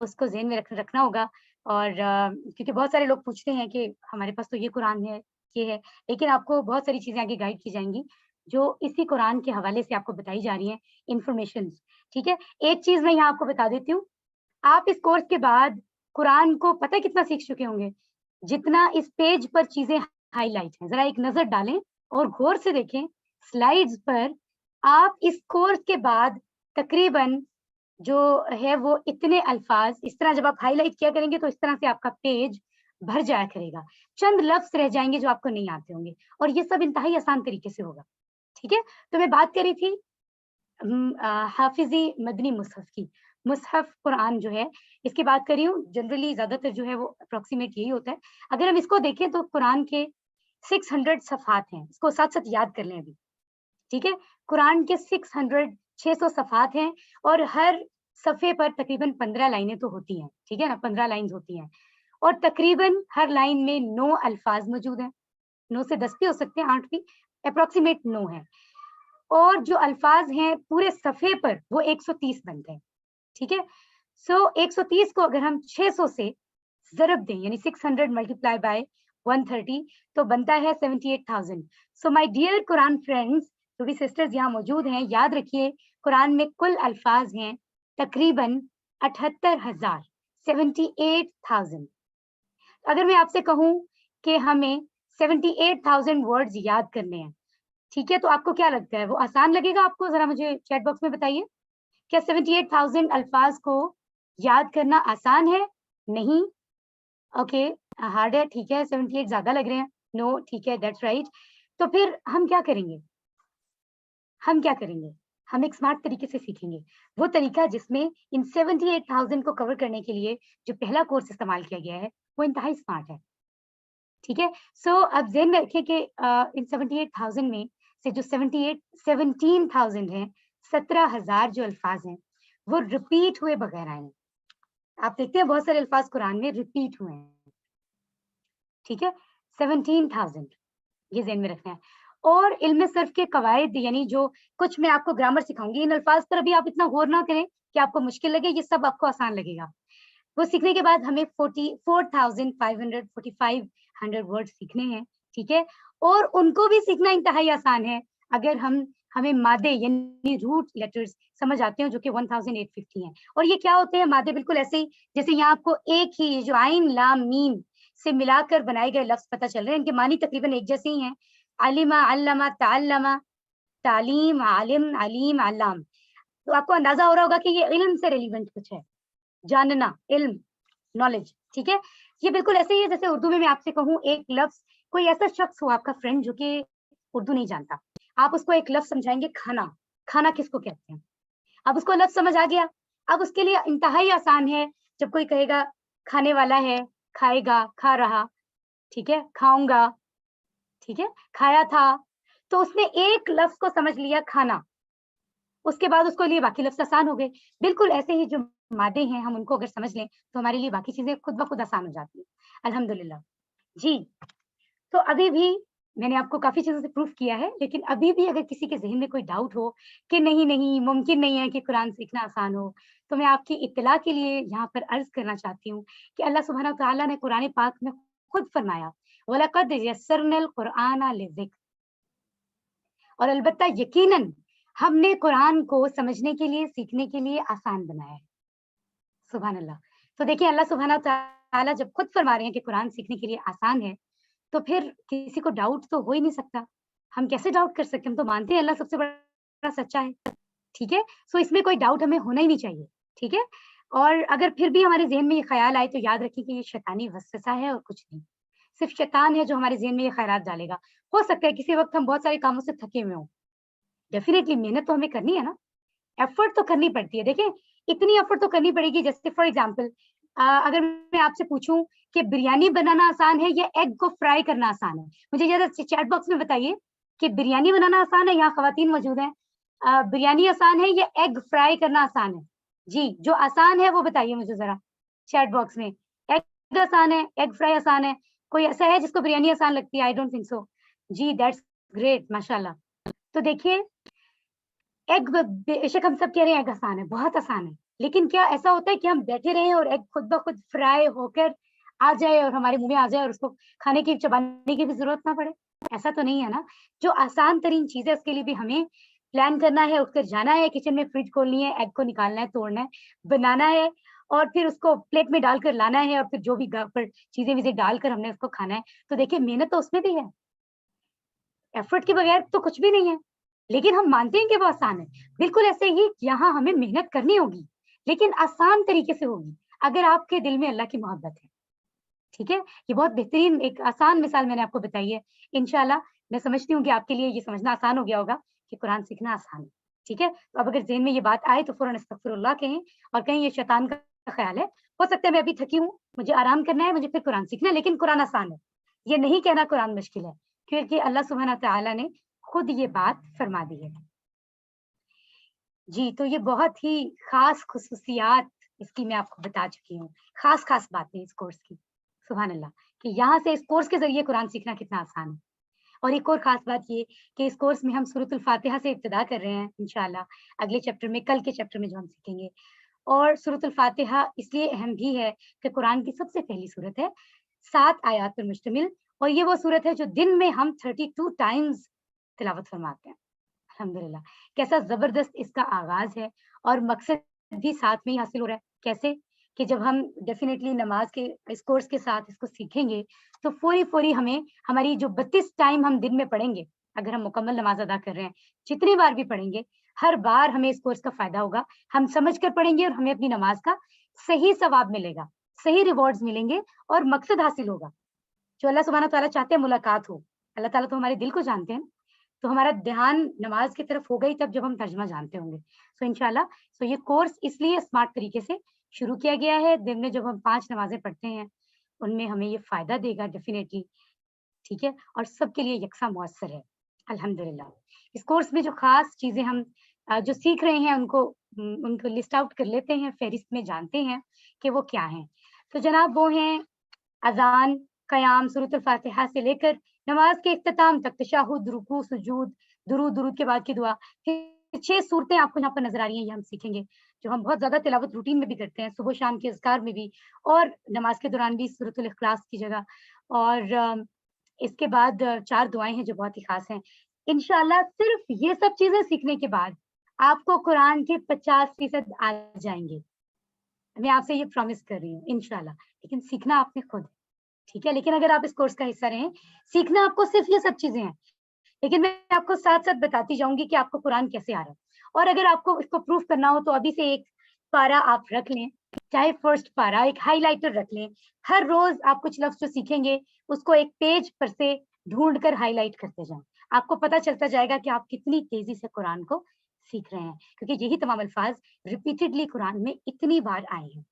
اس کو ذہن میں رکھنا ہوگا. اور کیونکہ بہت سارے لوگ پوچھتے ہیں کہ ہمارے پاس تو یہ قرآن ہے، یہ ہے، لیکن آپ کو بہت ساری چیزیں آگے گائیڈ کی جائیں گی جو اسی قرآن کے حوالے سے آپ کو بتائی جا رہی ہیں انفارمیشن. ٹھیک ہے، ایک چیز میں یہاں آپ کو بتا دیتی ہوں، آپ اس کورس کے بعد قرآن کو پتہ کتنا سیکھ چکے ہوں گے، جتنا اس پیج پر چیزیں ہائی لائٹ ہیں. ذرا ایک نظر ڈالیں اور غور سے دیکھیں سلائیڈز پر. آپ اس کورس کے بعد تقریباً جو ہے وہ اتنے الفاظ اس طرح جب آپ ہائی لائٹ کیا کریں گے تو اس طرح سے آپ کا پیج بھر جایا کرے گا. چند لفظ رہ جائیں گے جو آپ کو نہیں آتے ہوں گے، اور یہ سب انتہائی آسان طریقے سے ہوگا. ٹھیک ہے، تو میں بات کری تھی حافظی مدنی مصحف کی. مصحف قرآن جو ہے اس کی بات کری ہوں، جنرلی زیادہ تر جو ہے وہ اپروکسیمیٹ یہی ہوتا ہے. اگر ہم اس کو دیکھیں تو قرآن کے 600 صفحات ہیں، اس کو ساتھ ساتھ یاد کر لیں ابھی. ٹھیک ہے، قرآن کے 600 صفحات ہیں، اور ہر صفحے پر تقریباً 15 لائنیں تو ہوتی ہیں. ٹھیک ہے نا، 15 لائنز ہوتی ہیں، اور تقریباً ہر لائن میں 9 الفاظ موجود ہیں. 9 سے 10 بھی ہو سکتے ہیں، 8 بھی، اپروکسیمیٹ 9 ہے. اور جو الفاظ ہیں پورے صفحے پر وہ 130 بنتے ہیں. ٹھیک ہے، سو 130 کو اگر ہم 600 سے ضرب دیں، یعنی 600 ملٹیپلائی بائی 130 تو بنتا ہے 78,000. سو مائی ڈیئر قرآن فرینڈس، جو بھی سسٹرز یہاں موجود ہیں، یاد رکھیے قرآن میں کل الفاظ ہیں تقریباً 78,000، 78,000. اگر میں آپ سے کہوں کہ ہمیں 78,000 ورڈز یاد کرنے ہیں، ٹھیک ہے، تو آپ کو کیا لگتا ہے، وہ آسان لگے گا آپ کو؟ ذرا مجھے چیٹ باکس میں بتائیے، کیا 78,000 الفاظ کو یاد کرنا آسان ہے؟ نہیں. اوکے، ہارڈ ہے. ٹھیک ہے، 78 زیادہ لگ رہے ہیں. نو، ٹھیک ہے، دیٹس رائٹ. تو پھر ہم کیا کریں گے؟ ہم ایک اسمارٹ طریقے سے سیکھیں گے، وہ طریقہ جس میں ان 78,000 کو کور کرنے کے لیے جو پہلا کورس استعمال کیا گیا ہے وہ انتہائی اسمارٹ ہے. ٹھیک ہے، سو اب ذہن میں رکھیں کہ ان 78,000 میں سے جو 17,000 ہیں، 17,000 جو الفاظ ہیں وہ ریپیٹ ہوئے بغیر آئے ہیں. آپ دیکھتے ہیں بہت سارے الفاظ قرآن میں ریپیٹ ہوئے ہیں. ٹھیک ہے، 17,000 یہ ذہن میں رکھنا ہے. اور علم صرف کے قواعد، یعنی جو کچھ میں آپ کو گرامر سکھاؤں گی، ان الفاظ پر ابھی آپ اتنا غور نہ کریں کہ آپ کو مشکل لگے، یہ سب آپ کو آسان لگے گا. وہ سیکھنے کے بعد ہمیں 4,500 ورڈ سیکھنے ہیں. ٹھیک ہے، اور ان کو بھی سیکھنا انتہائی آسان ہے اگر ہمیں مادے یعنی روٹ لیٹرز سمجھ آتے ہیں، جو کہ 1,850 ہیں. اور یہ کیا ہوتے ہیں مادے؟ بالکل ایسے ہی جیسے یہاں آپ کو ایک ہی جو عین لام میم سے ملا کر بنائے گئے لفظ پتہ چل رہے ہیں، ان کے معنی تقریباً ایک جیسے ہی ہیں. علمہ، علمہ، تعلمہ، تعلیم، عالم، علیم، علام. تو آپ کو اندازہ ہو رہا ہوگا کہ یہ علم سے ریلیونٹ کچھ ہے، جاننا، علم، نالج. ٹھیک ہے، یہ بالکل ایسے ہی ہے جیسے اردو میں آپ سے کہوں ایک لفظ، کوئی ایسا شخص ہو آپ کا فرینڈ جو کہ اردو نہیں جانتا، آپ اس کو ایک لفظ سمجھائیں گے، کھانا. کھانا کس کو کہتے ہیں؟ اب اس کو لفظ سمجھ آ گیا. اب اس کے لیے انتہائی آسان ہے جب کوئی کہے گا کھانے والا ہے، کھائے گا، کھا رہا. ٹھیک ہے، کھاؤں گا. ٹھیک ہے، کھایا تھا. تو اس نے ایک لفظ کو سمجھ لیا، کھانا. اس کے بعد اس کو لیے باقی لفظ آسان ہو گئے. بالکل ایسے ہی جو مادے ہیں ہم ان کو اگر سمجھ لیں تو ہمارے لیے باقی چیزیں خود بخود آسان ہو جاتی ہیں. الحمدللہ. جی، تو ابھی بھی میں نے آپ کو کافی چیزوں سے پروف کیا ہے، لیکن ابھی بھی اگر کسی کے ذہن میں کوئی ڈاؤٹ ہو کہ نہیں ممکن نہیں ہے کہ قرآن سیکھنا آسان ہو، تو میں آپ کی اطلاع کے لیے یہاں پر عرض کرنا چاہتی ہوں کہ اللہ سبحانہ و تعالیٰ نے قرآن پاک میں خود فرمایا وَلَقَدْ يَسَّرْنَا الْقُرْآنَ لِلذِّكْرِ، اور البتہ یقیناً ہم نے قرآن کو سمجھنے کے لیے، سیکھنے کے لیے آسان بنایا ہے. سبحان اللہ. تو دیکھیں اللہ سبحانہ و تعالیٰ جب خود فرما رہے ہیں کہ قرآن سیکھنے کے لیے آسان ہے، تو پھر کسی کو ڈاؤٹ تو ہو ہی نہیں سکتا. ہم کیسے ڈاؤٹ کر سکتے؟ ہم تو مانتے ہیں اللہ سب سے بڑا سچا ہے. ٹھیک ہے، سو اس میں کوئی ڈاؤٹ ہمیں ہونا ہی نہیں چاہیے. ٹھیک ہے، اور اگر پھر بھی ہمارے ذہن میں یہ خیال آئے تو یاد رکھیں کہ یہ شیطانی وسوسہ ہے اور کچھ نہیں. صرف شیطان ہے جو ہمارے ذہن میں یہ خیالات ڈالے گا. ہو سکتا ہے کسی وقت ہم بہت سارے کاموں سے تھکے ہوئے ہوں، ڈیفینیٹلی محنت تو ہمیں کرنی ہے نا، ایفرٹ تو کرنی پڑتی ہے. دیکھیں اتنی ایفرٹ تو کرنی پڑے گی. جیسے فار ایگزامپل اگر میں آپ سے پوچھوں کہ بریانی بنانا آسان ہے یا ایگ کو فرائی کرنا آسان ہے، مجھے ذرا چیٹ باکس میں بتائیے کہ بریانی بنانا آسان ہے، یہاں خواتین موجود ہیں، بریانی آسان ہے یا ایگ فرائی کرنا آسان ہے؟ جی، جو آسان ہے وہ بتائیے مجھے ذرا چیٹ باکس میں. ایگ آسان ہے، ایگ فرائی آسان ہے. کوئی ایسا ہے جس کو بریانی آسان لگتی ہے؟ I don't think so. جی، دیٹس گریٹ، ماشاء اللہ. تو دیکھیے ایگ بے شک ہم سب کہہ رہے ہیں ایگ آسان ہے، بہت آسان ہے، لیکن کیا ایسا ہوتا ہے کہ ہم بیٹھے رہیں اور ایگ خود بخود فرائی ہو کر آ جائے اور ہمارے منہ میں آ جائے اور اس کو کھانے کی چبانے کی بھی ضرورت نہ پڑے؟ ایسا تو نہیں ہے نا. جو آسان ترین چیز ہے اس کے لیے بھی ہمیں پلان کرنا ہے, اٹھ کر جانا ہے کچن میں, فریج کھولنی ہے, ایگ کو نکالنا ہے, توڑنا ہے, بنانا ہے, اور پھر اس کو پلیٹ میں ڈال کر لانا ہے, اور پھر جو بھی پر چیزیں ویزیں ڈال کر ہم نے اس کو کھانا ہے. تو دیکھیں محنت تو اس میں بھی ہے, ایفرٹ کے بغیر تو کچھ بھی نہیں ہے, لیکن ہم مانتے ہیں کہ وہ آسان ہے. بالکل ایسے ہی یہاں ہمیں محنت کرنی ہوگی, لیکن آسان طریقے سے ہوگی اگر آپ کے دل میں اللہ کی محبت ہے. ٹھیک ہے, یہ بہت بہترین ایک آسان مثال میں نے آپ کو بتائی ہے. انشاءاللہ میں سمجھتی ہوں کہ آپ کے لیے یہ سمجھنا آسان ہو گیا ہوگا کہ قرآن سیکھنا آسان ہے. ٹھیک ہے, تو اب اگر ذہن میں یہ بات آئے تو فوراً استغفر اللہ کہیں, اور کہیں یہ شیطان کا خیال ہے, ہو سکتا ہے میں ابھی تھکی ہوں, مجھے آرام کرنا ہے, مجھے پھر قرآن سیکھنا ہے, لیکن قرآن آسان ہے. یہ نہیں کہنا قرآن مشکل ہے, کیونکہ اللہ سبحانہ تعالیٰ نے خود یہ بات فرما دی ہے. جی, تو یہ بہت ہی خاص خصوصیات اس کی میں آپ کو بتا چکی ہوں, خاص باتیں اس کورس کی. سبحان اللہ, کہ یہاں سے اس کورس کے ذریعے قرآن سیکھنا کتنا آسان ہے. اور ایک اور خاص بات یہ کہ اس کورس میں ہم سورۃ الفاتحہ سے ابتدا کر رہے ہیں انشاءاللہ اگلے چیپٹر میں, کل کے چیپٹر میں جو ہم سیکھیں گے. اور سورۃ الفاتحہ اس لیے اہم بھی ہے کہ قرآن کی سب سے پہلی سورت ہے, 7 آیات پر مشتمل, اور یہ وہ سورت ہے جو دن میں ہم 32 ٹائمز تلاوت فرماتے ہیں. الحمدللہ, کیسا زبردست اس کا آغاز ہے, اور مقصد بھی ساتھ میں ہی حاصل ہو رہا ہے. کیسے کہ جب ہم ڈیفینیٹلی نماز کے اس کورس کے ساتھ اس کو سیکھیں گے تو فوری ہمیں ہماری جو 32 ٹائم ہم دن میں پڑھیں گے, اگر ہم مکمل نماز ادا کر رہے ہیں, جتنی بار بھی پڑھیں گے, ہر بار ہمیں اس کورس کا فائدہ ہوگا. ہم سمجھ کر پڑھیں گے اور ہمیں اپنی نماز کا صحیح ثواب ملے گا, صحیح ریوارڈز ملیں گے, اور مقصد حاصل ہوگا جو اللہ سبحانہ تعالیٰ چاہتے ہیں ملاقات ہو. اللہ تعالیٰ تو ہمارے دل کو جانتے ہیں, تو ہمارا دھیان نماز کی طرف ہو گئی تب جب ہم ترجمہ جانتے ہوں گے. سو انشاءاللہ یہ کورس اس لیے اسمارٹ طریقے سے شروع کیا گیا ہے. دن میں جب ہم 5 نمازیں پڑھتے ہیں ان میں ہمیں یہ فائدہ دے گا ڈیفینیٹلی. ٹھیک ہے, اور سب کے لیے یکساں مؤثر ہے الحمدللہ. اس کورس میں جو خاص چیزیں ہم جو سیکھ رہے ہیں ان کو لسٹ آؤٹ کر لیتے ہیں, فہرست میں جانتے ہیں کہ وہ کیا ہیں. تو جناب وہ ہیں اذان, قیام, سورۃ الفاتحہ سے لے کر نماز کے اختتام تک, تشہد, رکوع, سجود, درود کے بعد کی دعا. پھر 6 صورتیں آپ کو یہاں پر نظر آ رہی ہیں, یہ ہم سیکھیں گے جو ہم بہت زیادہ تلاوت روٹین میں بھی کرتے ہیں, صبح شام کے اذکار میں بھی, اور نماز کے دوران بھی سورۃ الاخلاص کی جگہ. اور اس کے بعد 4 دعائیں ہیں جو بہت ہی خاص ہیں. انشاءاللہ صرف یہ سب چیزیں سیکھنے کے بعد آپ کو قرآن کے 50% آ جائیں گے. میں آپ سے یہ پرومس کر رہی ہوں انشاءاللہ, لیکن سیکھنا آپ نے خود. ٹھیک ہے, لیکن اگر آپ اس کورس کا حصہ رہیں, سیکھنا آپ کو صرف یہ سب چیزیں ہیں, لیکن میں آپ کو ساتھ بتاتی جاؤں گی کہ آپ کو قرآن کیسے آ رہا ہے. اور اگر آپ کو اس کو پروف کرنا ہو تو ابھی سے ایک پارا آپ رکھ لیں, چاہے فرسٹ پارا, ایک ہائی لائٹر رکھ لیں. ہر روز آپ کچھ لفظ جو سیکھیں گے اس کو ایک پیج پر سے ڈھونڈ کر ہائی لائٹ کرتے جائیں. آپ کو پتا چلتا جائے گا کہ آپ کتنی تیزی سے قرآن کو سیکھ رہے ہیں, کیونکہ یہی تمام الفاظ ریپیٹڈلی قرآن میں اتنی بار آئے ہیں.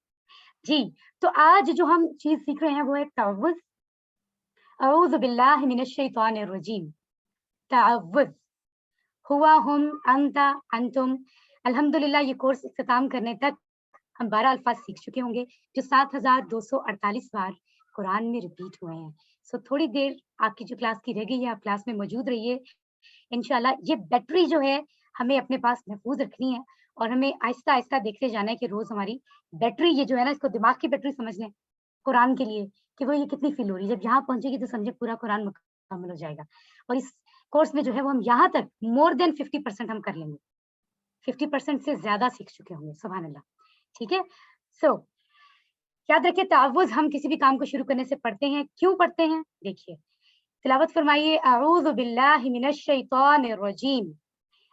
جی, تو آج جو ہم چیز سیکھ رہے ہیں وہ ہے تعوذ. اعوذ باللہ من الشیطان الرجیم. تعوذ ہوا, ہم, انتا, انتم. الحمدللہ یہ کورس اختتام کرنے تک ہم 12 الفاظ سیکھ چکے ہوں گے جو 7248 بار قرآن میں ریپیٹ ہوئے ہیں. سو تھوڑی دیر آپ کی جو کلاس کی رہ گئی ہے, آپ کلاس میں موجود رہیے. انشاءاللہ یہ بیٹری جو ہے ہمیں اپنے پاس محفوظ رکھنی ہے, اور ہمیں آہستہ آہستہ دیکھتے جانا ہے کہ روز ہماری بیٹری یہ جو ہے نا, اس کو دماغ کی بیٹری سمجھ لیں قرآن کے لیے کہ وہ یہ کتنی فیل ہو رہی ہے. جب یہاں پہنچے گی تو سمجھے پورا قرآن مکمل ہو جائے گا. اور اس کورس میں جو ہے وہ ہم یہاں تک مور دین 50% ہم کر لیں گے, 50% سے زیادہ سیکھ چکے ہوں گے. سبحان اللہ. ٹھیک ہے, سو یاد رکھیے تعوذ ہم کسی بھی کام کو شروع کرنے سے پڑھتے ہیں. کیوں پڑھتے ہیں دیکھیے, تلاوت فرمائیے اعوذ باللہ من الشیطان الرجیم.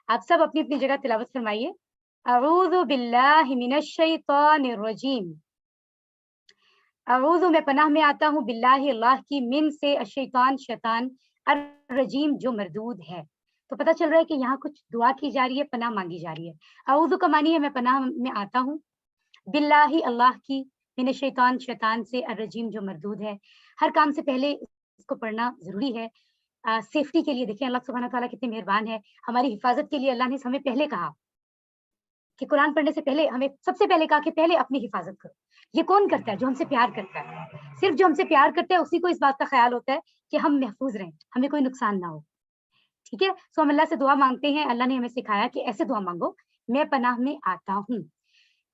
آپ سب اپنی اپنی جگہ تلاوت فرمائیے اعوذ باللہ من الشیطان الرجیم. اعوذ میں پناہ میں آتا ہوں, باللہ اللہ کی, من سے, الشیطان شیطان, الرجیم جو مردود ہے. تو پتہ چل رہا ہے کہ یہاں کچھ دعا کی جا رہی ہے, پناہ مانگی جا رہی ہے. اعوذ کا معنی ہے میں پناہ میں آتا ہوں, باللہ اللہ کی, من الشیطان شیطان سے, الرجیم جو مردود ہے. ہر کام سے پہلے اس کو پڑھنا ضروری ہے سیفٹی کے لیے. دیکھیں اللہ سبحانہ تعالیٰ کتنے مہربان ہے, ہماری حفاظت کے لیے اللہ نے ہمیں پہلے کہا کہ قرآن پڑھنے سے پہلے ہمیں سب سے پہلے کہا کہ پہلے اپنی حفاظت کرو. یہ کون کرتا ہے؟ جو ہم سے پیار کرتا ہے. صرف جو ہم سے پیار کرتا ہے اسی کو اس بات کا خیال ہوتا ہے کہ ہم محفوظ رہیں, ہمیں کوئی نقصان نہ ہو. ٹھیک ہے, سو ہم اللہ سے دعا مانگتے ہیں. اللہ نے ہمیں سکھایا کہ ایسے دعا مانگو, میں پناہ میں آتا ہوں.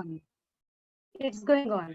on. It's going on.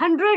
100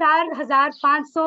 4500